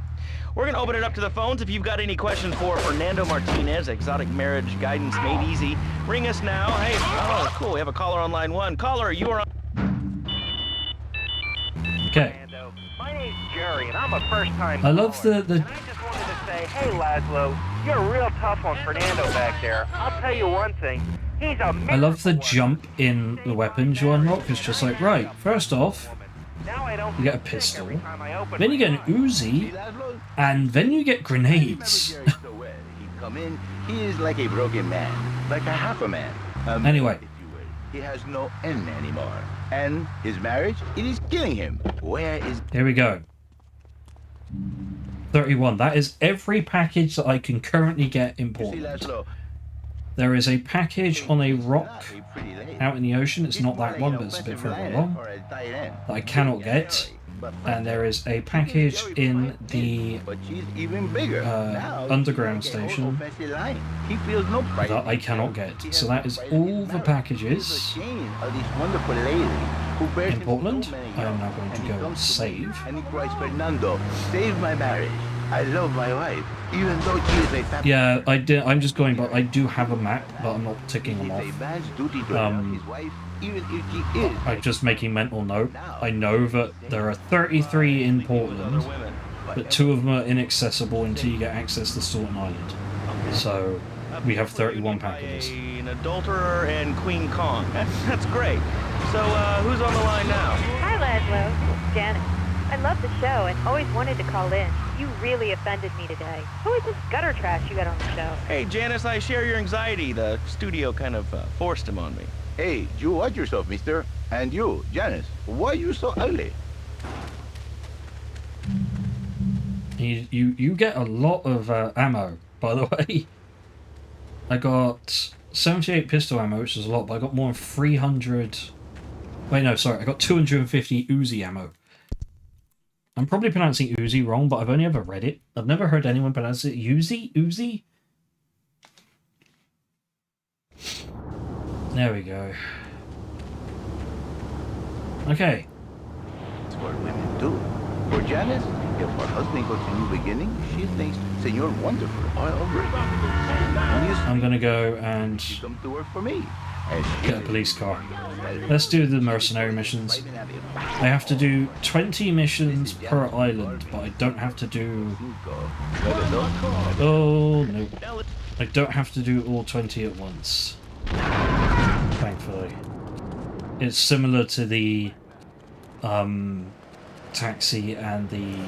We're gonna open it up to the phones. If you've got any questions for Fernando Martinez, exotic marriage guidance made easy, ring us now. Hey, oh, cool, we have a caller on line 1. Caller, you are on... Okay. My name's Jerry, and I'm a first-time I love the... And I just wanted to say, hey, Laszlo, you're real tough on Fernando back there. I'll tell you one thing. He's a... I love the jump in the weapons you unlock. It's just like, right, first off, you get a pistol, then you get an Uzi, and then you get grenades. He come in, he is like a broken man, like a half a man. Anyway. He has no end anymore. And his marriage, it is killing him. Where is... Here we go. 31. That is every package that I can currently get in Portland. There is a package on a rock out in the ocean. It's not that one, but it's a bit further along. That I cannot get. And there is a package in the underground station that I cannot get. So that is all the packages in Portland. I am now going to go and save. And he cries, Fernando, save my marriage. I love my wife, even though she is a fat... Yeah, I'm just going, but I do have a map, but I'm not ticking them off. I'm just making mental note. I know that there are 33 in Portland, but 2 of them are inaccessible until you get access to Staten Island. So we have 31 packages. An adulterer and Queen Kong. That's great. So who's on the line now? Hi, Laszlo. It's Janet. I love the show and always wanted to call in. You really offended me today. Who is this gutter trash you got on the show? Hey, Janice, I share your anxiety. The studio kind of forced him on me. Hey, you watch yourself, mister. And you, Janice, why are you so ugly? You get a lot of ammo, by the way. I got 78 pistol ammo, which is a lot, but I got more than 300... Wait, no, sorry. I got 250 Uzi ammo. I'm probably pronouncing Uzi wrong, but I've only ever read it. I've never heard anyone pronounce it Uzi? Uzi? There we go. Okay. It's what women do. For Janice, if her husband goes to new beginning, she thinks Senor Wonderful all over it. I'm gonna go and come to work for me. Get a police car. Let's do the mercenary missions. I have to do 20 missions per island, but I don't have to do... Oh, no. I don't have to do all 20 at once. Thankfully. It's similar to the taxi and the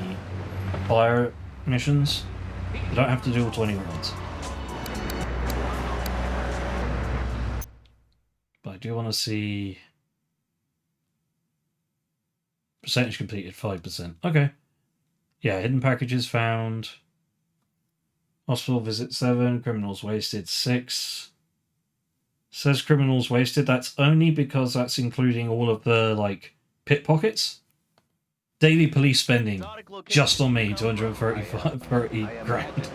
fire missions. I don't have to do all 20 at once. But I do want to see... Percentage completed, 5%. Okay. Yeah, hidden packages found. Hospital visit 7. Criminals wasted 6. Says criminals wasted. That's only because that's including all of the, like, pickpockets. Daily police spending, just on me, 30 grand.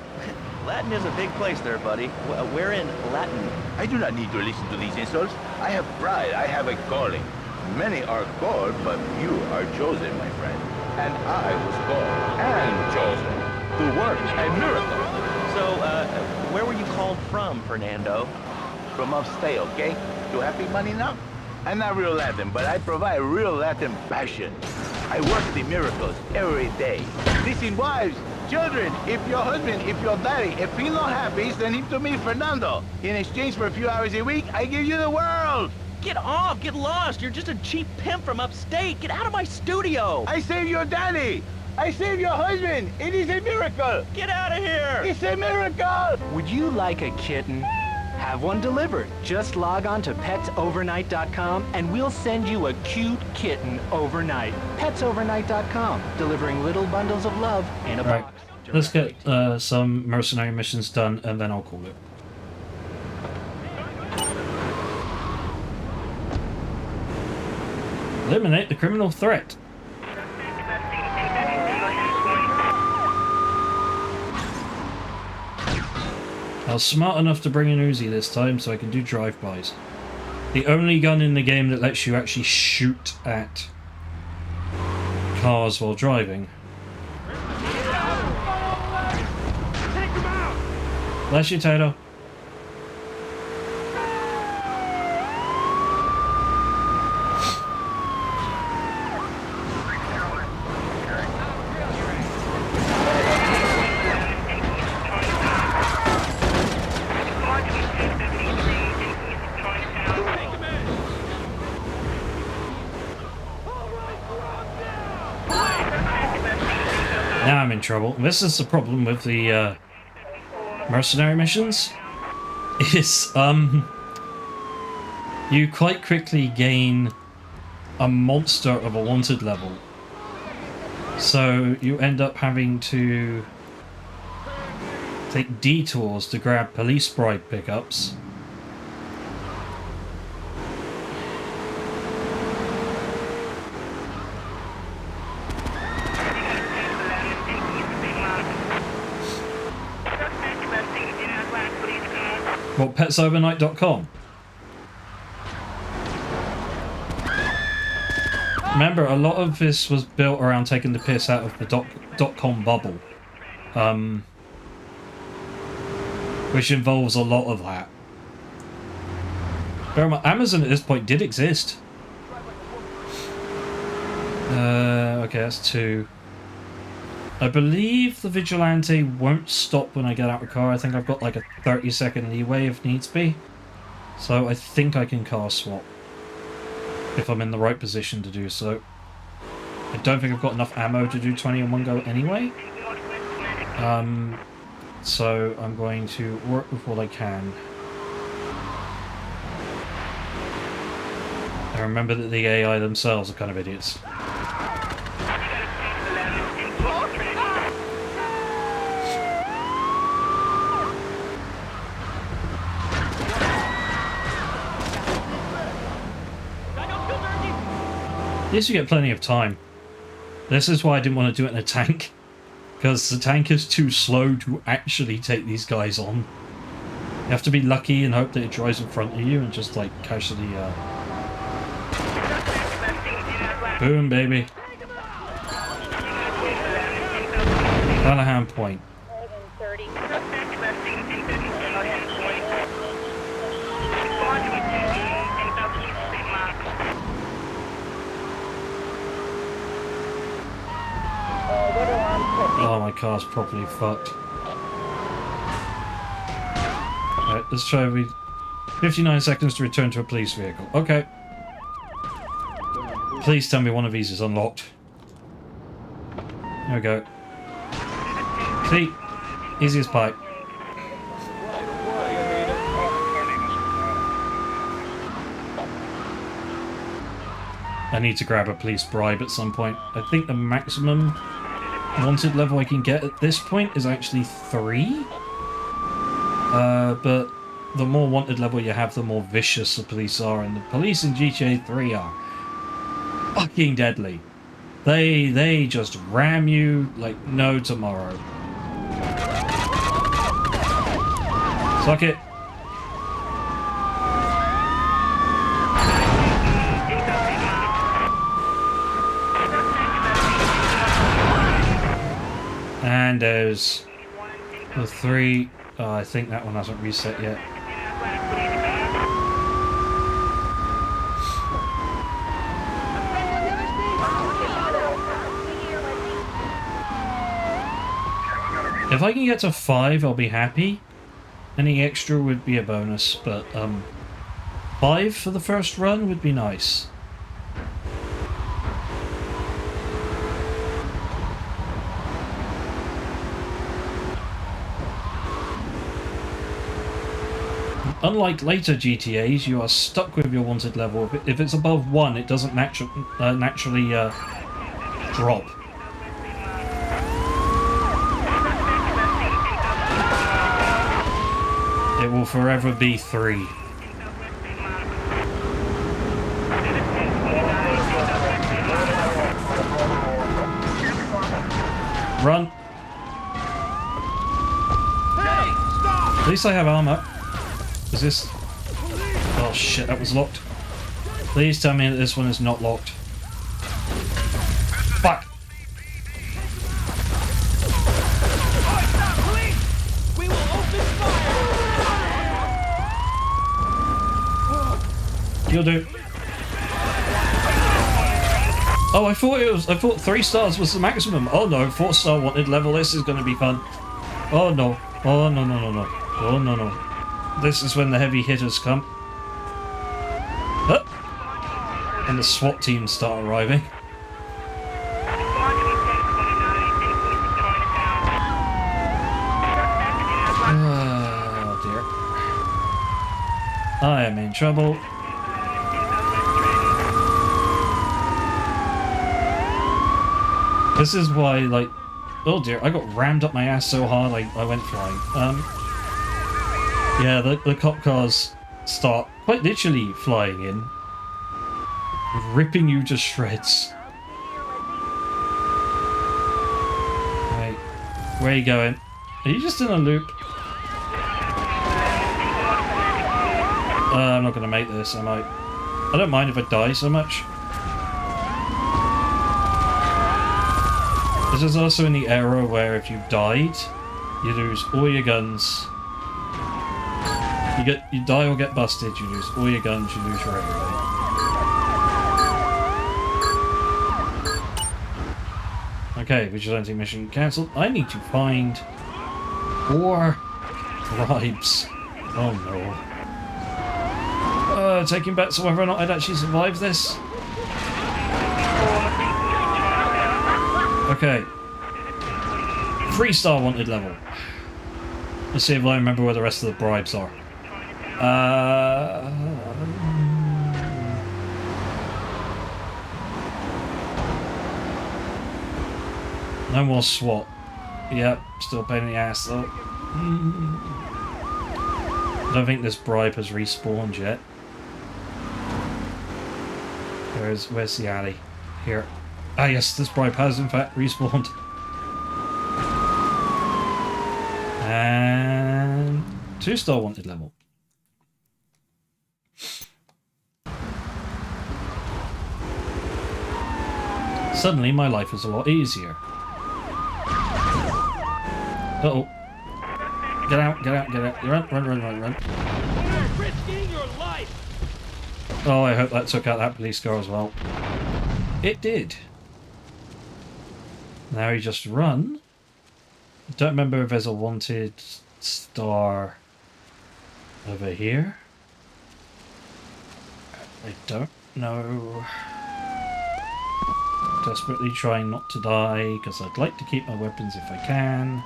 Latin is a big place there, buddy. We're in Latin. I do not need to listen to these insults. I have pride. I have a calling. Many are called, but you are chosen, my friend. And I was called and chosen to work a miracle. So, where were you called from, Fernando? From upstate, okay? You happy money now? I'm not real Latin, but I provide real Latin passion. I work the miracles every day. Missing wives, children, if your husband, if your daddy, if he's not happy, send him to me, Fernando. In exchange for a few hours a week, I give you the world. Get off! Get lost! You're just a cheap pimp from upstate! Get out of my studio! I saved your daddy! I saved your husband! It is a miracle! Get out of here! It's a miracle! Would you like a kitten? Have one delivered. Just log on to petsovernight.com and we'll send you a cute kitten overnight. Petsovernight.com, delivering little bundles of love in a Right. box. Let's get some mercenary missions done and then I'll call it. Eliminate the criminal threat. I was smart enough to bring an Uzi this time so I can do drive-bys. The only gun in the game that lets you actually shoot at cars while driving. Bless you, Tato. Now I'm in trouble. This is the problem with the mercenary missions. Is you quite quickly gain a monster of a wanted level. So you end up having to take detours to grab police bribe pickups. What, petsovernight.com? Remember, a lot of this was built around taking the piss out of the .com bubble. Which involves a lot of that. Bear in mind, Amazon at this point did exist. Okay, that's 2. I believe the Vigilante won't stop when I get out of the car. I think I've got like a 30-second leeway if needs be. So I think I can car swap. If I'm in the right position to do so. I don't think I've got enough ammo to do 20 in one go anyway. So I'm going to work with what I can. And remember that the AI themselves are kind of idiots. At least you get plenty of time. This is why I didn't want to do it in a tank. Because the tank is too slow to actually take these guys on. You have to be lucky and hope that it drives in front of you and just like casually boom, baby. Callahan Point. Oh, my car's properly fucked. Alright, let's try 59 seconds to return to a police vehicle. Okay. Please tell me one of these is unlocked. There we go. See? Easy as pie. I need to grab a police bribe at some point. I think the maximum wanted level I can get at this point is actually 3. But the more wanted level you have, the more vicious the police are, and the police in GTA 3 are fucking deadly. They just ram you like no tomorrow. Suck it. And there's the 3. I think that one hasn't reset yet. If I can get to 5, I'll be happy. Any extra would be a bonus, but 5 for the first run would be nice. Unlike later GTAs, you are stuck with your wanted level. If it's above 1, it doesn't naturally drop. It will forever be 3. Run! Hey, stop! At least I have armor. Is this... Oh shit, that was locked. Please tell me that this one is not locked. Fuck! We will open fire! You'll do. Oh, I thought 3 stars was the maximum. Oh no, 4-star wanted level. This is going to be fun. Oh no. Oh no no no no. Oh no no. This is when the heavy hitters come. Huh? And the SWAT teams start arriving. Oh dear. I am in trouble. This is why, like... Oh dear, I got rammed up my ass so hard I went flying. Yeah, the cop cars start quite literally flying in, ripping you to shreds. Right, where are you going? Are you just in a loop? I'm not gonna make this, am I? I don't mind if I die so much. This is also in the era where if you died, you lose all your guns. You die or get busted, you lose all your guns, you lose your everything. Okay, vigilante mission cancelled. I need to find 4 bribes. Oh no. Taking bets on whether or not I'd actually survive this. Okay. 3-star wanted level. Let's see if I remember where the rest of the bribes are. No more SWAT. Yep, still pain in the ass though. I don't think this bribe has respawned yet. Where's the alley? Here. Ah yes, this bribe has in fact respawned. And 2-star wanted level. Suddenly my life is a lot easier. Uh-oh. Get out, get out, get out. Run. You're risking your life! Oh, I hope that took out that police car as well. It did. Now you just run. I don't remember if there's a wanted star over here. I don't know. Desperately trying not to die because I'd like to keep my weapons if I can.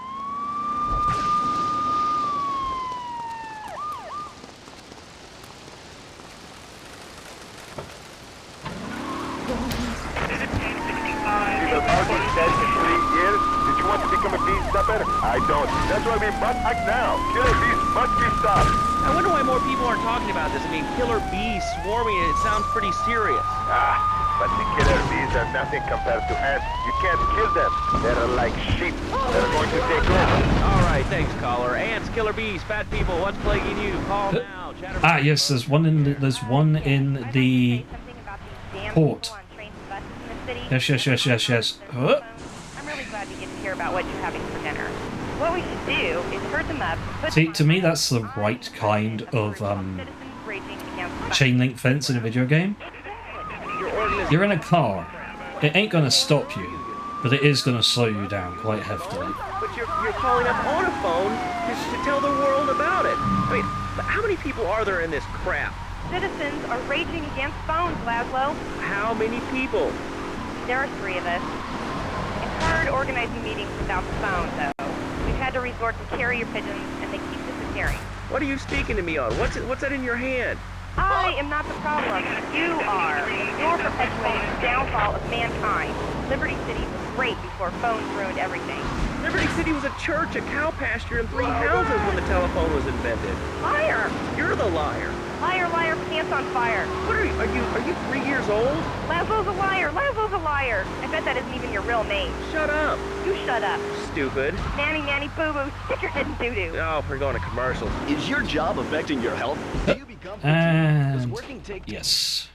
I don't. That's why we must act now. Killer bees must be stopped. I wonder why more people aren't talking about this. I mean, killer bees swarming, it sounds pretty serious. But the killer bees are nothing compared to ants. You can't kill them. They're like sheep. They're going to take over. All right, thanks, caller. Ants, killer bees, fat people, what's plaguing you? Call now. Ah, yes, there's one in the port. Yes. Huh? I'm really glad we get to hear about what you're having for dinner. What we should do is herd them up. See, to me, that's the right kind of chain link fence in a video game. You're in a car. It ain't gonna stop you, But it is going to slow you down quite heftily. But you're calling up on a phone to tell the world about it. I mean, how many people are there in this crap? Citizens are raging against phones, Laszlo. How many people? There are 3 of us. It's hard organizing meetings without the phone, though. We've had to resort to carrier pigeons, and they keep disappearing. What are you speaking to me on? What's that in your hand? I am not the problem. You are. You're perpetuating the downfall of mankind. Liberty City was great before phones ruined everything. Liberty City was a church, a cow pasture, and 3 houses when the telephone was invented. Liar! You're the liar. Liar, liar, pants on fire. What are you 3 years old? Laszlo's a liar. Laszlo's a liar. I bet that isn't even your real name. Shut up. You shut up. Stupid. Nanny, nanny, boo-boo. Stick your head in doo-doo. Oh, we're going to commercials. Is your job affecting your health? Do you become And working take yes.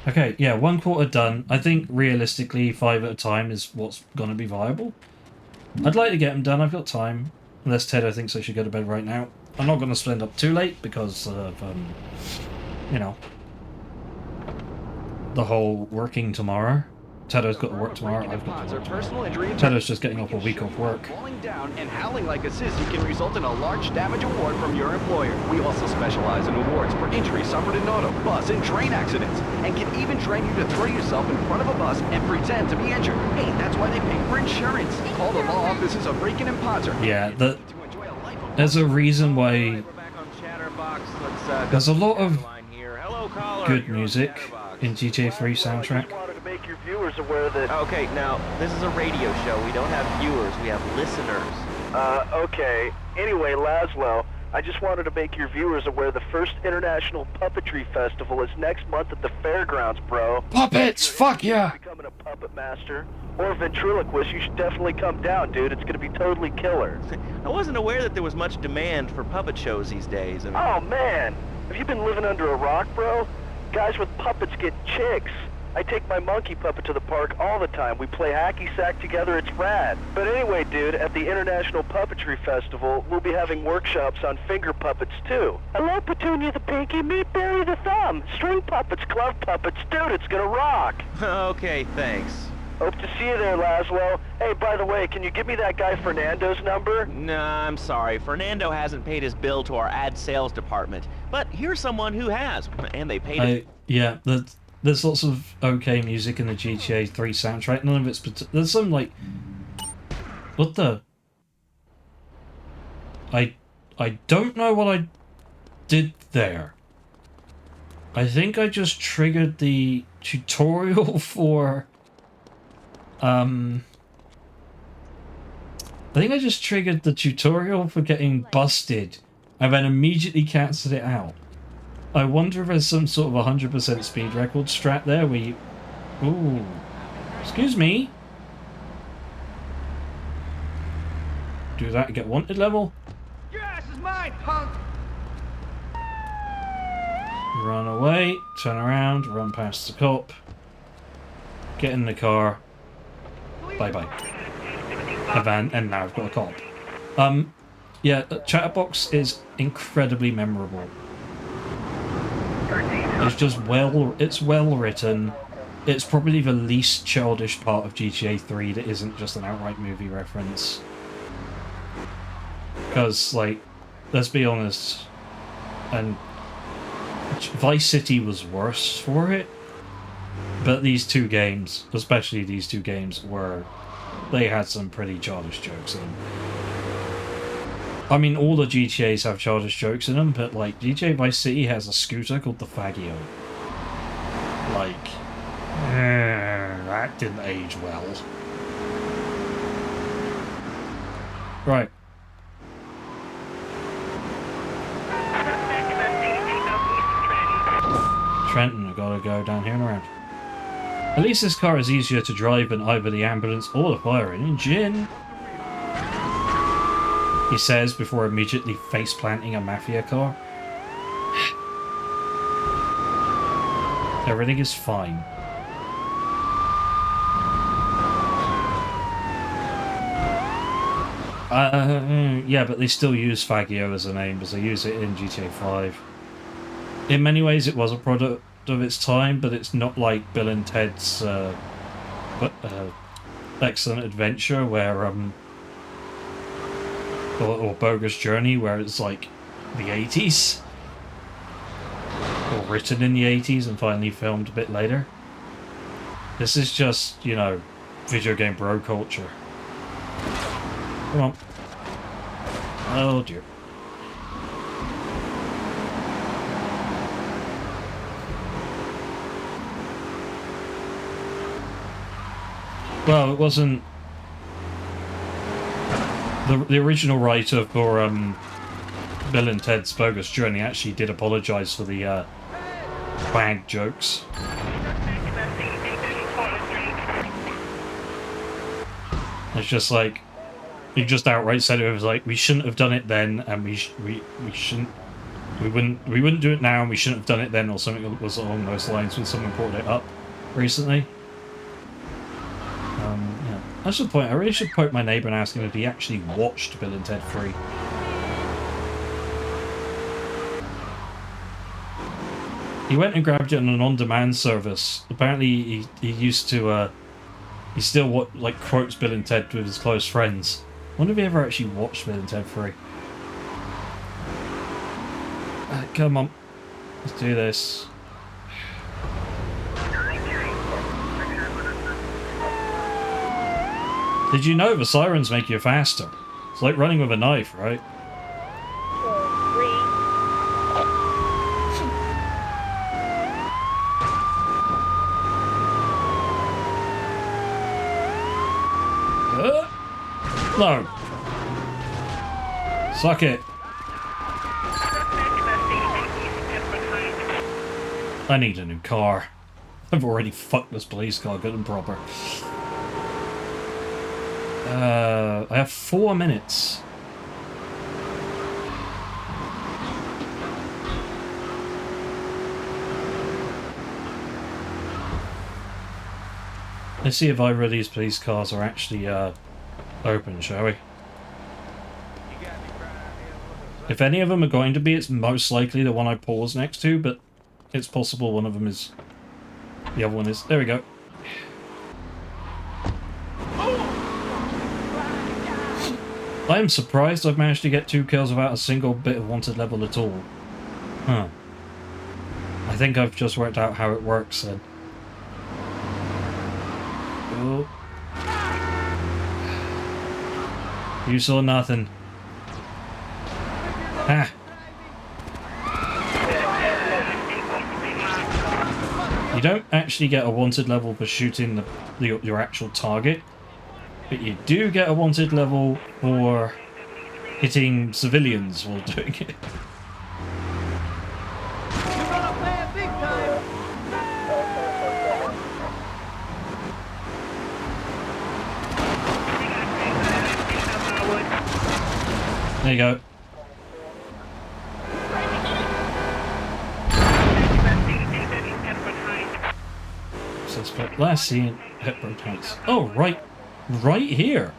Okay, yeah, 1/4 done. I think realistically 5 at a time is what's going to be viable. I'd like to get them done. I've got time. Unless Teddo thinks I should go to bed right now. I'm not going to spend up too late because of, you know, the whole working tomorrow. Teddo's got to work tomorrow. I've got to work tomorrow. Teddo's just getting off a week off work. Falling down and howling like a sissy can result in a large damage award from your employer. We also specialize in awards for injuries suffered in auto, bus, and train accidents, and can even train you to throw yourself in front of a bus and pretend to be injured. Hey, that's why they pay for insurance. Call the law offices of Breakin' and Potter. Yeah, there's a reason why there's a lot of good music in GTA3 soundtrack. Make your viewers aware that... Okay, now, this is a radio show. We don't have viewers, we have listeners. Okay. Anyway, Laszlo, I just wanted to make your viewers aware the first International Puppetry Festival is next month at the fairgrounds, bro. Puppets! Fuck yeah! Becoming a puppet master or ventriloquist, you should definitely come down, dude. It's gonna be totally killer. I wasn't aware that there was much demand for puppet shows these days. I mean... Oh, man! Have you been living under a rock, bro? Guys with puppets get chicks. I take my monkey puppet to the park all the time. We play hacky sack together. It's rad. But anyway, dude, at the International Puppetry Festival, we'll be having workshops on finger puppets, too. Hello, Petunia the Pinky. Meet Barry the Thumb. String puppets, glove puppets. Dude, it's gonna rock. Okay, thanks. Hope to see you there, Laszlo. Hey, by the way, can you give me that guy Fernando's number? Nah, I'm sorry. Fernando hasn't paid his bill to our ad sales department. But here's someone who has, and they paid it. Yeah, there's lots of okay music in the GTA 3 soundtrack. None of it's... There's some, like... What the... I don't know what I did there. I think I just triggered the tutorial for... I think I just triggered the tutorial for getting busted and then immediately cancelled it out. I wonder if there's some sort of 100% speed record strat there where you... Ooh. Excuse me. Do that and get wanted level. Your ass is mine, punk! Run away, turn around, run past the cop. Get in the car. Bye-bye. And now I've got a cop. Yeah, Chatterbox is incredibly memorable. It's just it's well written. It's probably the least childish part of GTA 3 that isn't just an outright movie reference. Because, like, let's be honest, and Vice City was worse for it, but these two games, especially these two games, they had some pretty childish jokes in them. I mean, all the GTAs have childish jokes in them, but, like, GTA Vice City has a scooter called the Faggio. Like, that didn't age well. Right. Trenton, I've got to go down here and around. At least this car is easier to drive than either the ambulance or the fire engine, he says before immediately face-planting a mafia car. Everything is fine. Yeah, but they still use Faggio as a name because they use it in GTA 5. In many ways it was a product of its time, but it's not like Bill and Ted's Excellent Adventure where or Bogus Journey where it's like the 80s, or written in the 80s and finally filmed a bit later. This is just, you know, video game bro culture. Come on. Oh dear. Well, it wasn't the original writer for Bill and Ted's Bogus Journey actually did apologise for the bag jokes. It's just like he just outright said it was like we shouldn't have done it then, and we wouldn't do it now, and we shouldn't have done it then, or something that was along those lines when someone brought it up recently. Yeah. That's the point. I really should poke my neighbour and ask him if he actually watched Bill and Ted 3. He went and grabbed it on an on-demand service. Apparently, he used to. He still like quotes Bill and Ted with his close friends. I wonder if he ever actually watched Bill and Ted 3. Come on, let's do this. Did you know the sirens make you faster? It's like running with a knife, right? No. Suck it. I need a new car. I've already fucked this police car good and proper. I have 4 minutes. Let's see if either of these police cars are actually open, shall we? If any of them are going to be, it's most likely the one I pause next to, but it's possible one of them is... The other one is... There we go. I am surprised I've managed to get 2 kills without a single bit of wanted level at all. Huh. I think I've just worked out how it works then. Oh. You saw nothing. Ha! You don't actually get a wanted level for shooting your actual target, but you do get a wanted level for hitting civilians while doing it. There you go. Suspect last seen at Hepburn Heights. Oh, right here.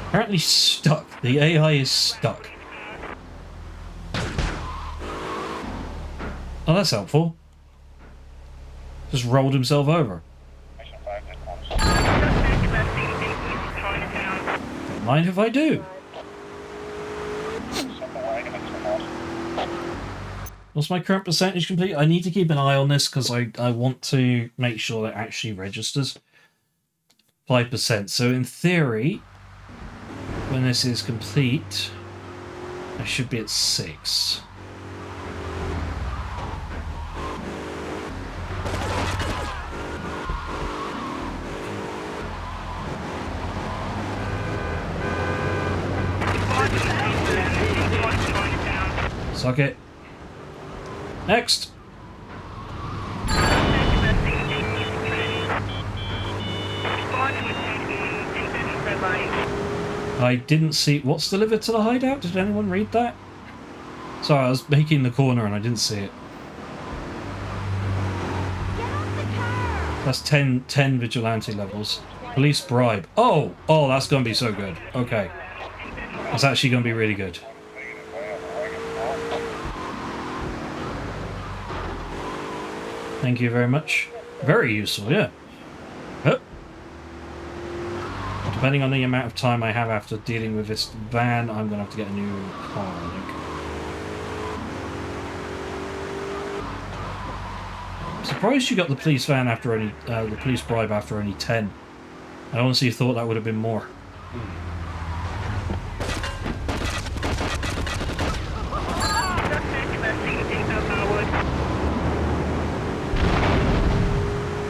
Apparently stuck. The AI is stuck. Oh, that's helpful. Just rolled himself over. Don't mind if I do. What's my current percentage complete? I need to keep an eye on this because I want to make sure that it actually registers. 5%. So in theory, when this is complete, I should be at 6. Suck it. Next. I didn't see what's delivered to the hideout. Did anyone read that? Sorry, I was making the corner and I didn't see it. That's 10 vigilante levels. Police bribe. Oh, that's going to be so good. Okay. That's actually going to be really good. Thank you very much. Very useful, yeah. Depending on the amount of time I have after dealing with this van, I'm going to have to get a new car, I think. I'm surprised you got the police van after only, the police bribe after only 10. I honestly thought that would have been more.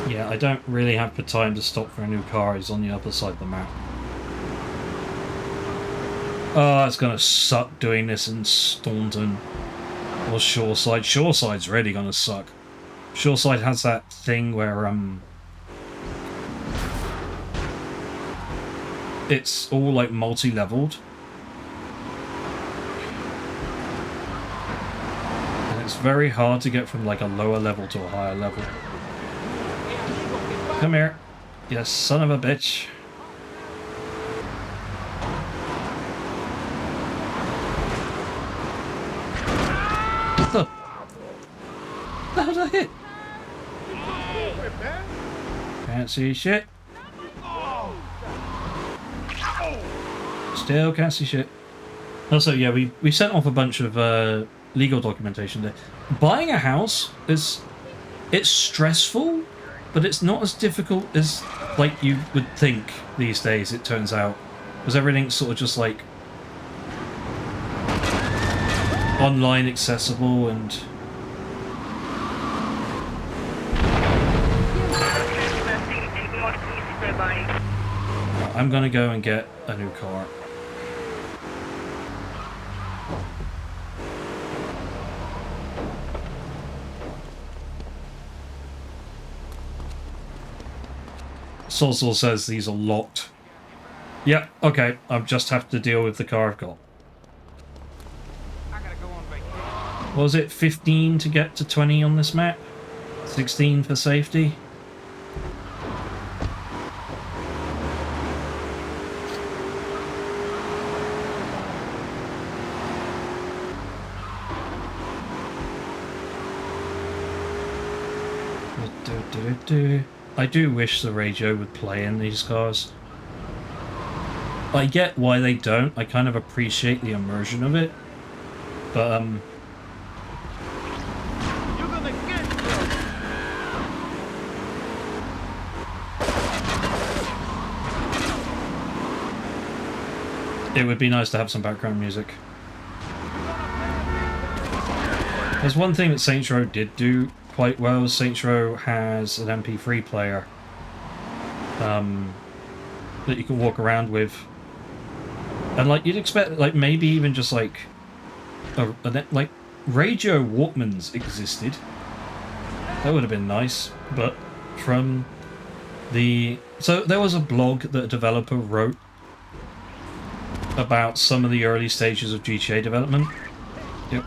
Yeah, I don't really have the time to stop for a new car. He's on the other side of the map. Oh, it's gonna suck doing this in Staunton or Shoreside. Shoreside's really gonna suck. Shoreside has that thing where it's all like multi-leveled. And it's very hard to get from like a lower level to a higher level. Come here, you son of a bitch. What the hell did I hit? Can't see shit. Still can't see shit. Also, yeah, we sent off a bunch of legal documentation there. Buying a house it's stressful, but it's not as difficult as like you would think these days, it turns out. Because everything's sort of just like online accessible and I'm gonna go and get a new car. Solsol says these are locked. Yep, okay, I just have to deal with the car I've got. What was it, 15 to get to 20 on this map? 16 for safety? I do wish the radio would play in these cars. I get why they don't. I kind of appreciate the immersion of it. But, it would be nice to have some background music. There's one thing that Saints Row did do quite well. Saints Row has an MP3 player that you can walk around with, and like you'd expect, like maybe even just like like radio Walkmans existed. That would have been nice, but from the there was a blog that a developer wrote about some of the early stages of GTA development.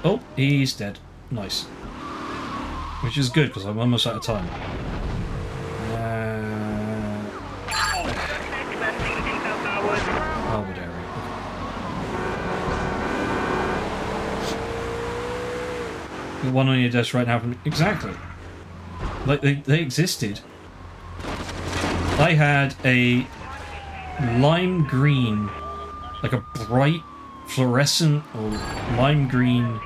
Oh, he's dead. Nice. Which is good, because I'm almost out of time. Harvard area. Okay. One on your desk right now from... Exactly. Like, they existed. I had a lime green, like a bright fluorescent or lime green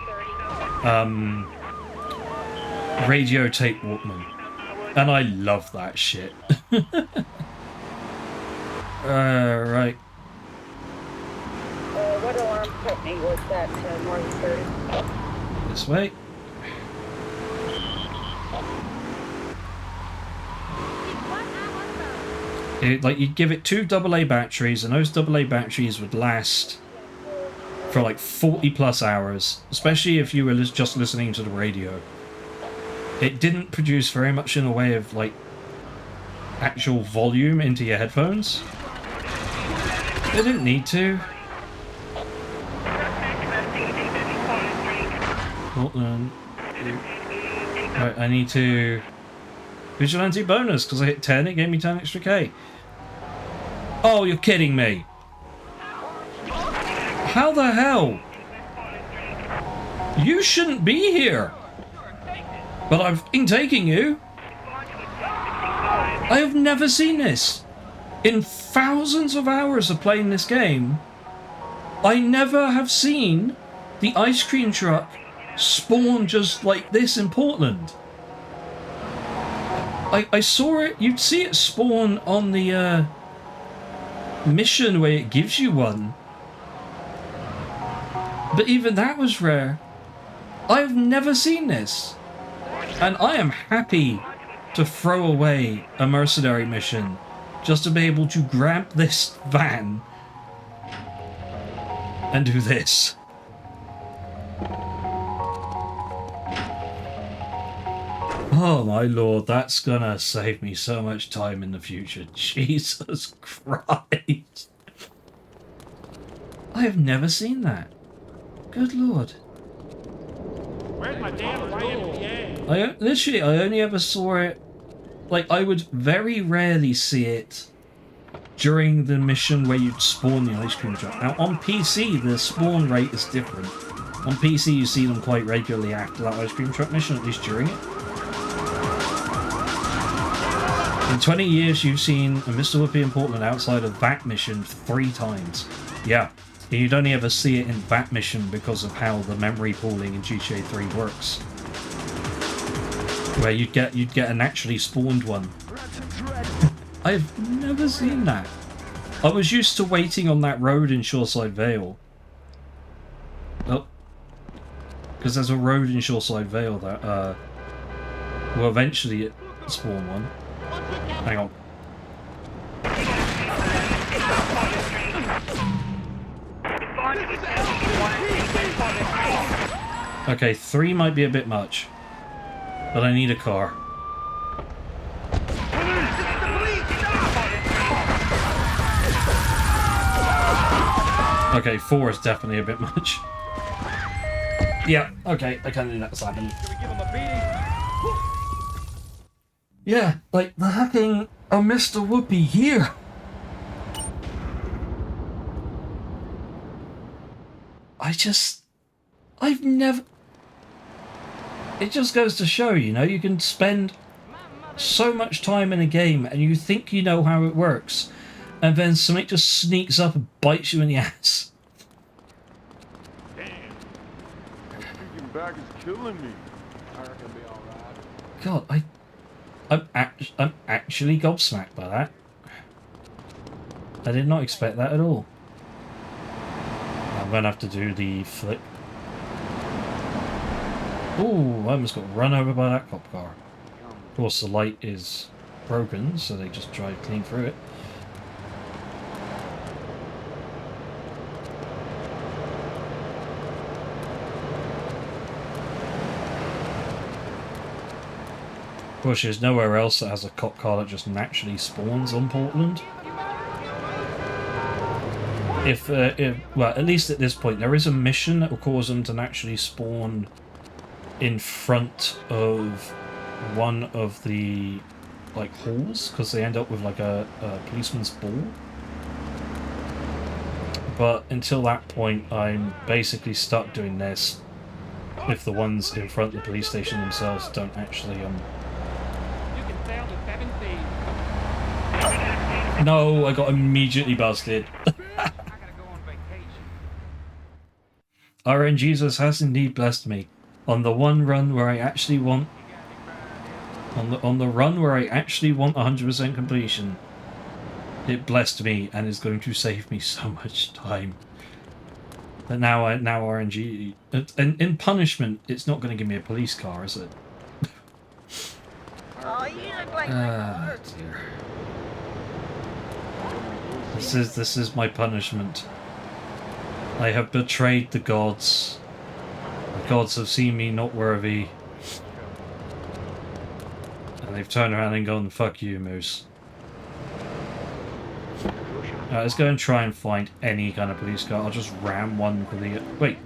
radio tape Walkman, and I love that shit. Right. What alarm company was that? North 30. This way. Like, you'd give it 2 AA batteries, and those AA batteries would last for like 40 plus hours, especially if you were just listening to the radio. It didn't produce very much in the way of like actual volume into your headphones. It didn't need to. Hold on. Right, I need to vigilante bonus because I hit 10. It gave me 10 extra K. Oh, you're kidding me! How the hell? You shouldn't be here. But I've been taking you. I have never seen this. In thousands of hours of playing this game, I never have seen the ice cream truck spawn just like this in Portland. I saw it, you'd see it spawn on the mission where it gives you one. But even that was rare. I've never seen this. And I am happy to throw away a mercenary mission just to be able to grab this van and do this. Oh my lord, that's gonna save me so much time in the future. Jesus Christ. I have never seen that. Good lord. Where's my damn YMCA? I only ever saw it, like, I would very rarely see it during the mission where you'd spawn the ice cream truck. Now on PC the spawn rate is different. On PC you see them quite regularly after that ice cream truck mission, at least during it. In 20 years you've seen a Mr. Whoopi in Portland outside of that mission 3 times. Yeah. And you'd only ever see it in that mission because of how the memory pooling in GTA 3 works. Where you'd get a naturally spawned one. I've never seen that. I was used to waiting on that road in Shoreside Vale. Oh. Because there's a road in Shoreside Vale that, will eventually spawn one. Hang on. Okay, 3 might be a bit much. But I need a car. Okay, 4 is definitely a bit much. Yeah, okay, I kind of knew that was happening. Yeah, like the hacking of Mr. Whoopi here. I've never... It just goes to show, you know, you can spend so much time in a game and you think you know how it works, and then something just sneaks up and bites you in the ass. Damn. Thinking back is killing me. I reckon it'll be alright. God, I'm actually gobsmacked by that. I did not expect that at all. I'm gonna have to do the flip. Ooh, I almost got run over by that cop car. Of course, the light is broken, so they just drive clean through it. Of course, there's nowhere else that has a cop car that just naturally spawns on Portland. Well, at least at this point, there is a mission that will cause them to naturally spawn in front of one of the, like, halls, because they end up with, like, a policeman's ball. But until that point, I'm basically stuck doing this if the ones in front of the police station themselves don't actually, No, I got immediately busted. RN Jesus has indeed blessed me. On the one run where I actually want... On the run where I actually want 100% completion, it blessed me and is going to save me so much time. But now RNG... In punishment, it's not going to give me a police car, is it? Oh, you look like dear. This is my punishment. I have betrayed the gods. The gods have seen me not worthy. And they've turned around and gone, fuck you, Moose. Alright, let's go and try and find any kind of police car. I'll just ram one for the... Wait.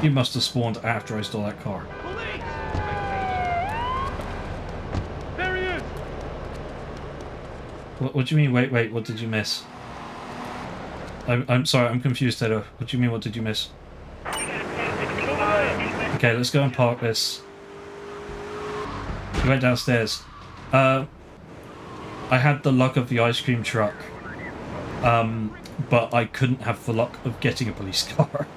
You must have spawned after I stole that car. There he is! What do you mean? Wait, what did you miss? I'm sorry, I'm confused, Tedo. What do you mean, what did you miss? Okay, let's go and park this. We went downstairs. I had the luck of the ice cream truck, but I couldn't have the luck of getting a police car.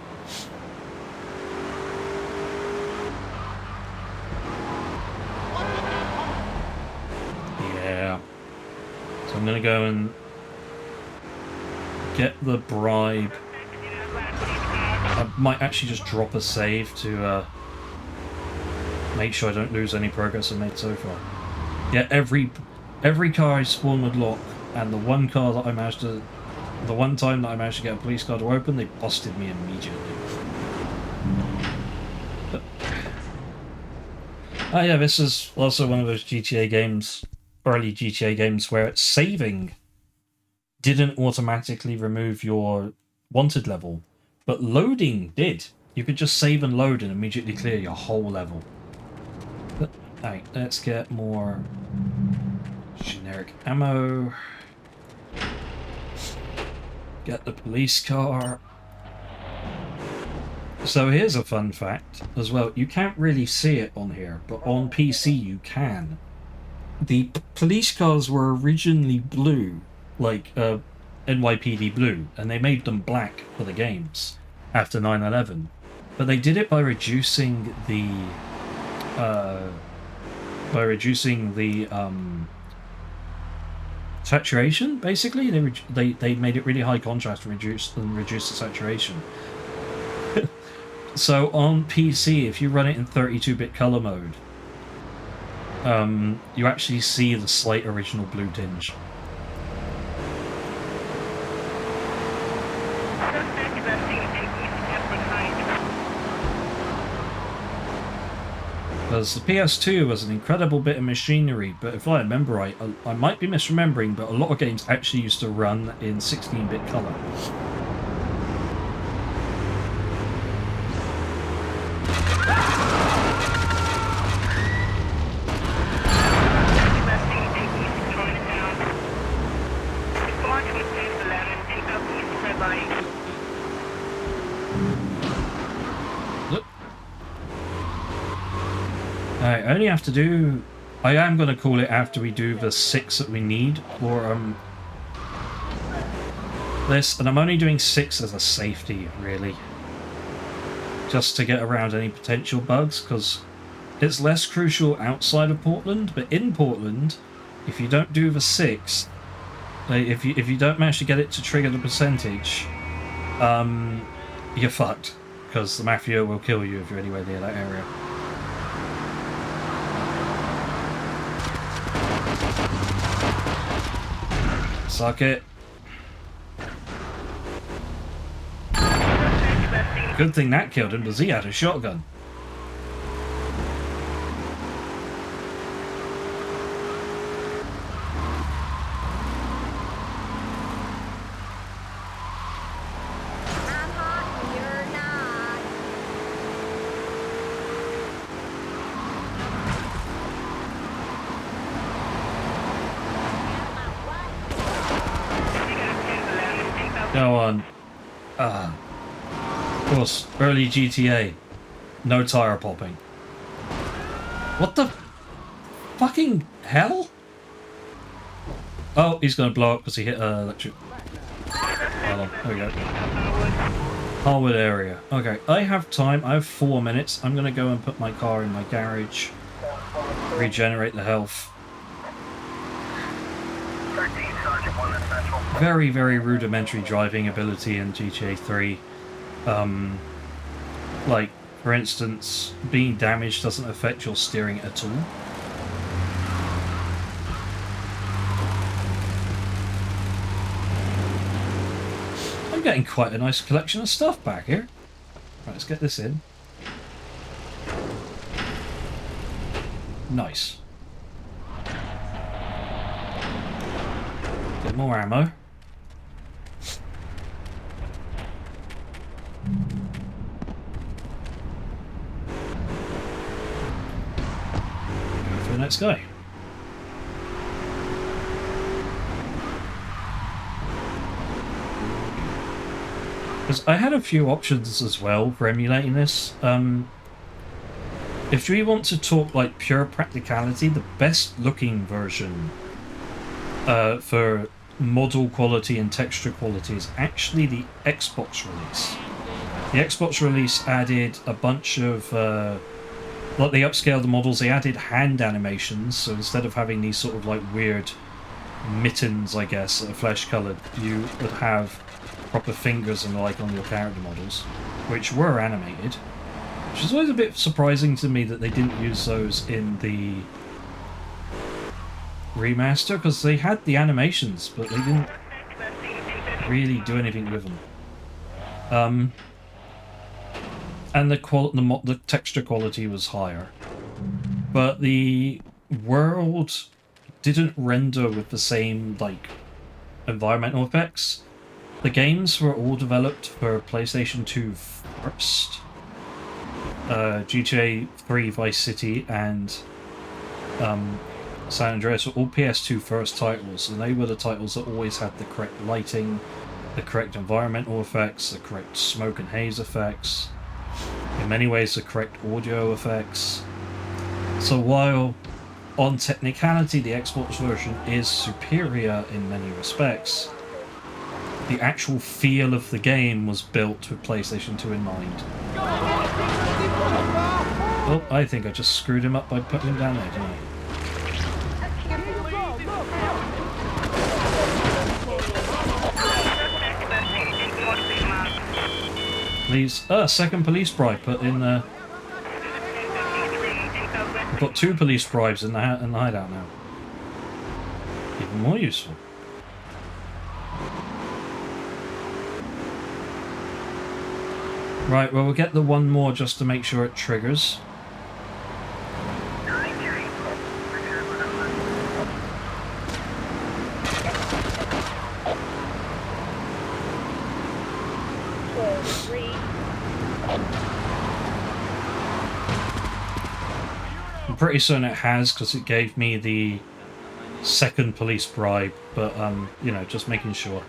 Yeah. So I'm gonna go and get the bribe. I might actually just drop a save to make sure I don't lose any progress I've made so far. Yeah, every car I spawn would lock, and the one car that I managed to, the one time that I managed to get a police car to open, they busted me immediately. But, oh yeah, this is also one of those GTA games, early GTA games, where saving didn't automatically remove your wanted level, but loading did. You could just save and load and immediately clear your whole level. But, alright, let's get more generic ammo. Get the police car. So here's a fun fact as well. You can't really see it on here, but on PC you can. The police cars were originally blue, like NYPD blue, and they made them black for the games after 9/11. But they did it by reducing the saturation. Basically, they made it really high contrast and reduce the saturation. So on PC, if you run it in 32-bit color mode, you actually see the slight original blue tinge. Because the PS2 was an incredible bit of machinery, but if I remember right, I might be misremembering, but a lot of games actually used to run in 16-bit color. I only have to do... I am going to call it after we do the 6 that we need for this, and I'm only doing 6 as a safety, really. Just to get around any potential bugs, because it's less crucial outside of Portland, but in Portland, if you don't do the 6, if you don't manage to get it to trigger the percentage, you're fucked, because the Mafia will kill you if you're anywhere near that area. Suck it. Good thing that killed him, because he had a shotgun. Go on. Of course, early GTA. No tire popping. What the fucking hell? Oh, he's gonna blow up because he hit electric. Hold on, there we go. Harwood area. Okay, I have time. I have 4 minutes. I'm gonna go and put my car in my garage. Regenerate the health. Very, very rudimentary driving ability in GTA 3. Like, for instance, being damaged doesn't affect your steering at all. I'm getting quite a nice collection of stuff back here. Right, let's get this in. Nice. Get more ammo. Go for the next guy. Because I had a few options as well for emulating this. If we want to talk like pure practicality, the best looking version for model quality and texture quality is actually the Xbox release. The Xbox release added a bunch of like they upscaled the models, they added hand animations, so instead of having these sort of like weird mittens, I guess, that are flesh coloured, you would have proper fingers and the like on your character models, which were animated, which is always a bit surprising to me that they didn't use those in the remaster, because they had the animations, but they didn't really do anything with them. And the texture quality was higher, but the world didn't render with the same like environmental effects. The games were all developed for PlayStation 2 first. GTA 3, Vice City, and San Andreas were all PS2 first titles, and they were the titles that always had the correct lighting, the correct environmental effects, the correct smoke and haze effects, in many ways the correct audio effects. So while on technicality the Xbox version is superior in many respects, the actual feel of the game was built with PlayStation 2 in mind. Oh, I think I just screwed him up by putting him down there, didn't I? Please. Second police bribe put in the... We've got 2 police bribes in the hideout now. Even more useful. Right, well, we'll get the one more just to make sure it triggers. I'm pretty certain it has, because it gave me the second police bribe, but, you know, just making sure.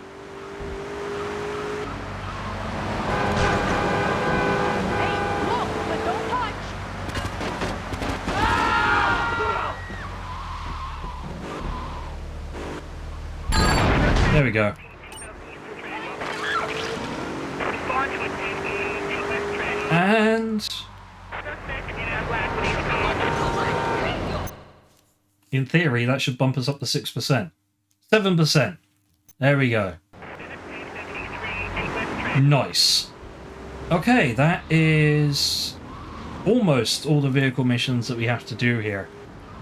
There we go. And... in theory, that should bump us up to 6%. 7%. There we go. Nice. Okay, that is almost all the vehicle missions that we have to do here.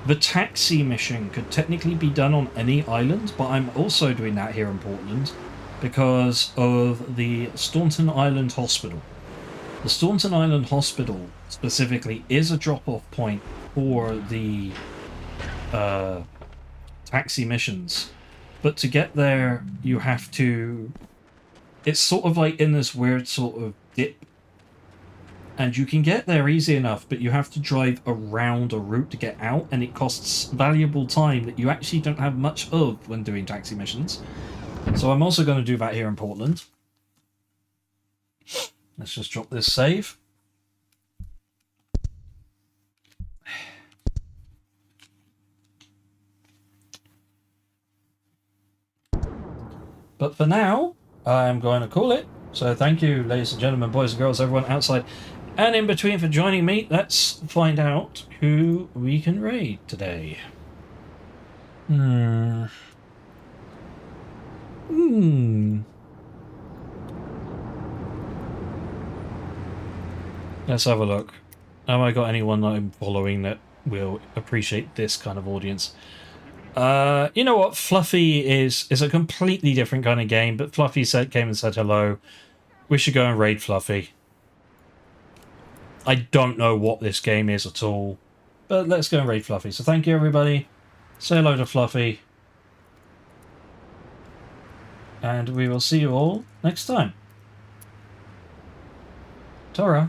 The taxi mission could technically be done on any island, but I'm also doing that here in Portland because of the Staunton Island Hospital. The Staunton Island Hospital specifically is a drop-off point for the taxi missions, but to get there you have to... it's sort of like in this weird sort of dip, and you can get there easy enough, but you have to drive around a route to get out, and it costs valuable time that you actually don't have much of when doing taxi missions. So I'm also going to do that here in Portland. Let's just drop this save. But for now, I'm going to call it. So thank you, ladies and gentlemen, boys and girls, everyone outside and in between for joining me. Let's find out who we can raid today. Let's have a look. Have I got anyone that I'm following that will appreciate this kind of audience? You know what? Fluffy is a completely different kind of game, but Fluffy came and said hello. We should go and raid Fluffy. I don't know what this game is at all, but let's go and raid Fluffy. So thank you, everybody. Say hello to Fluffy. And we will see you all next time. Ta-ra.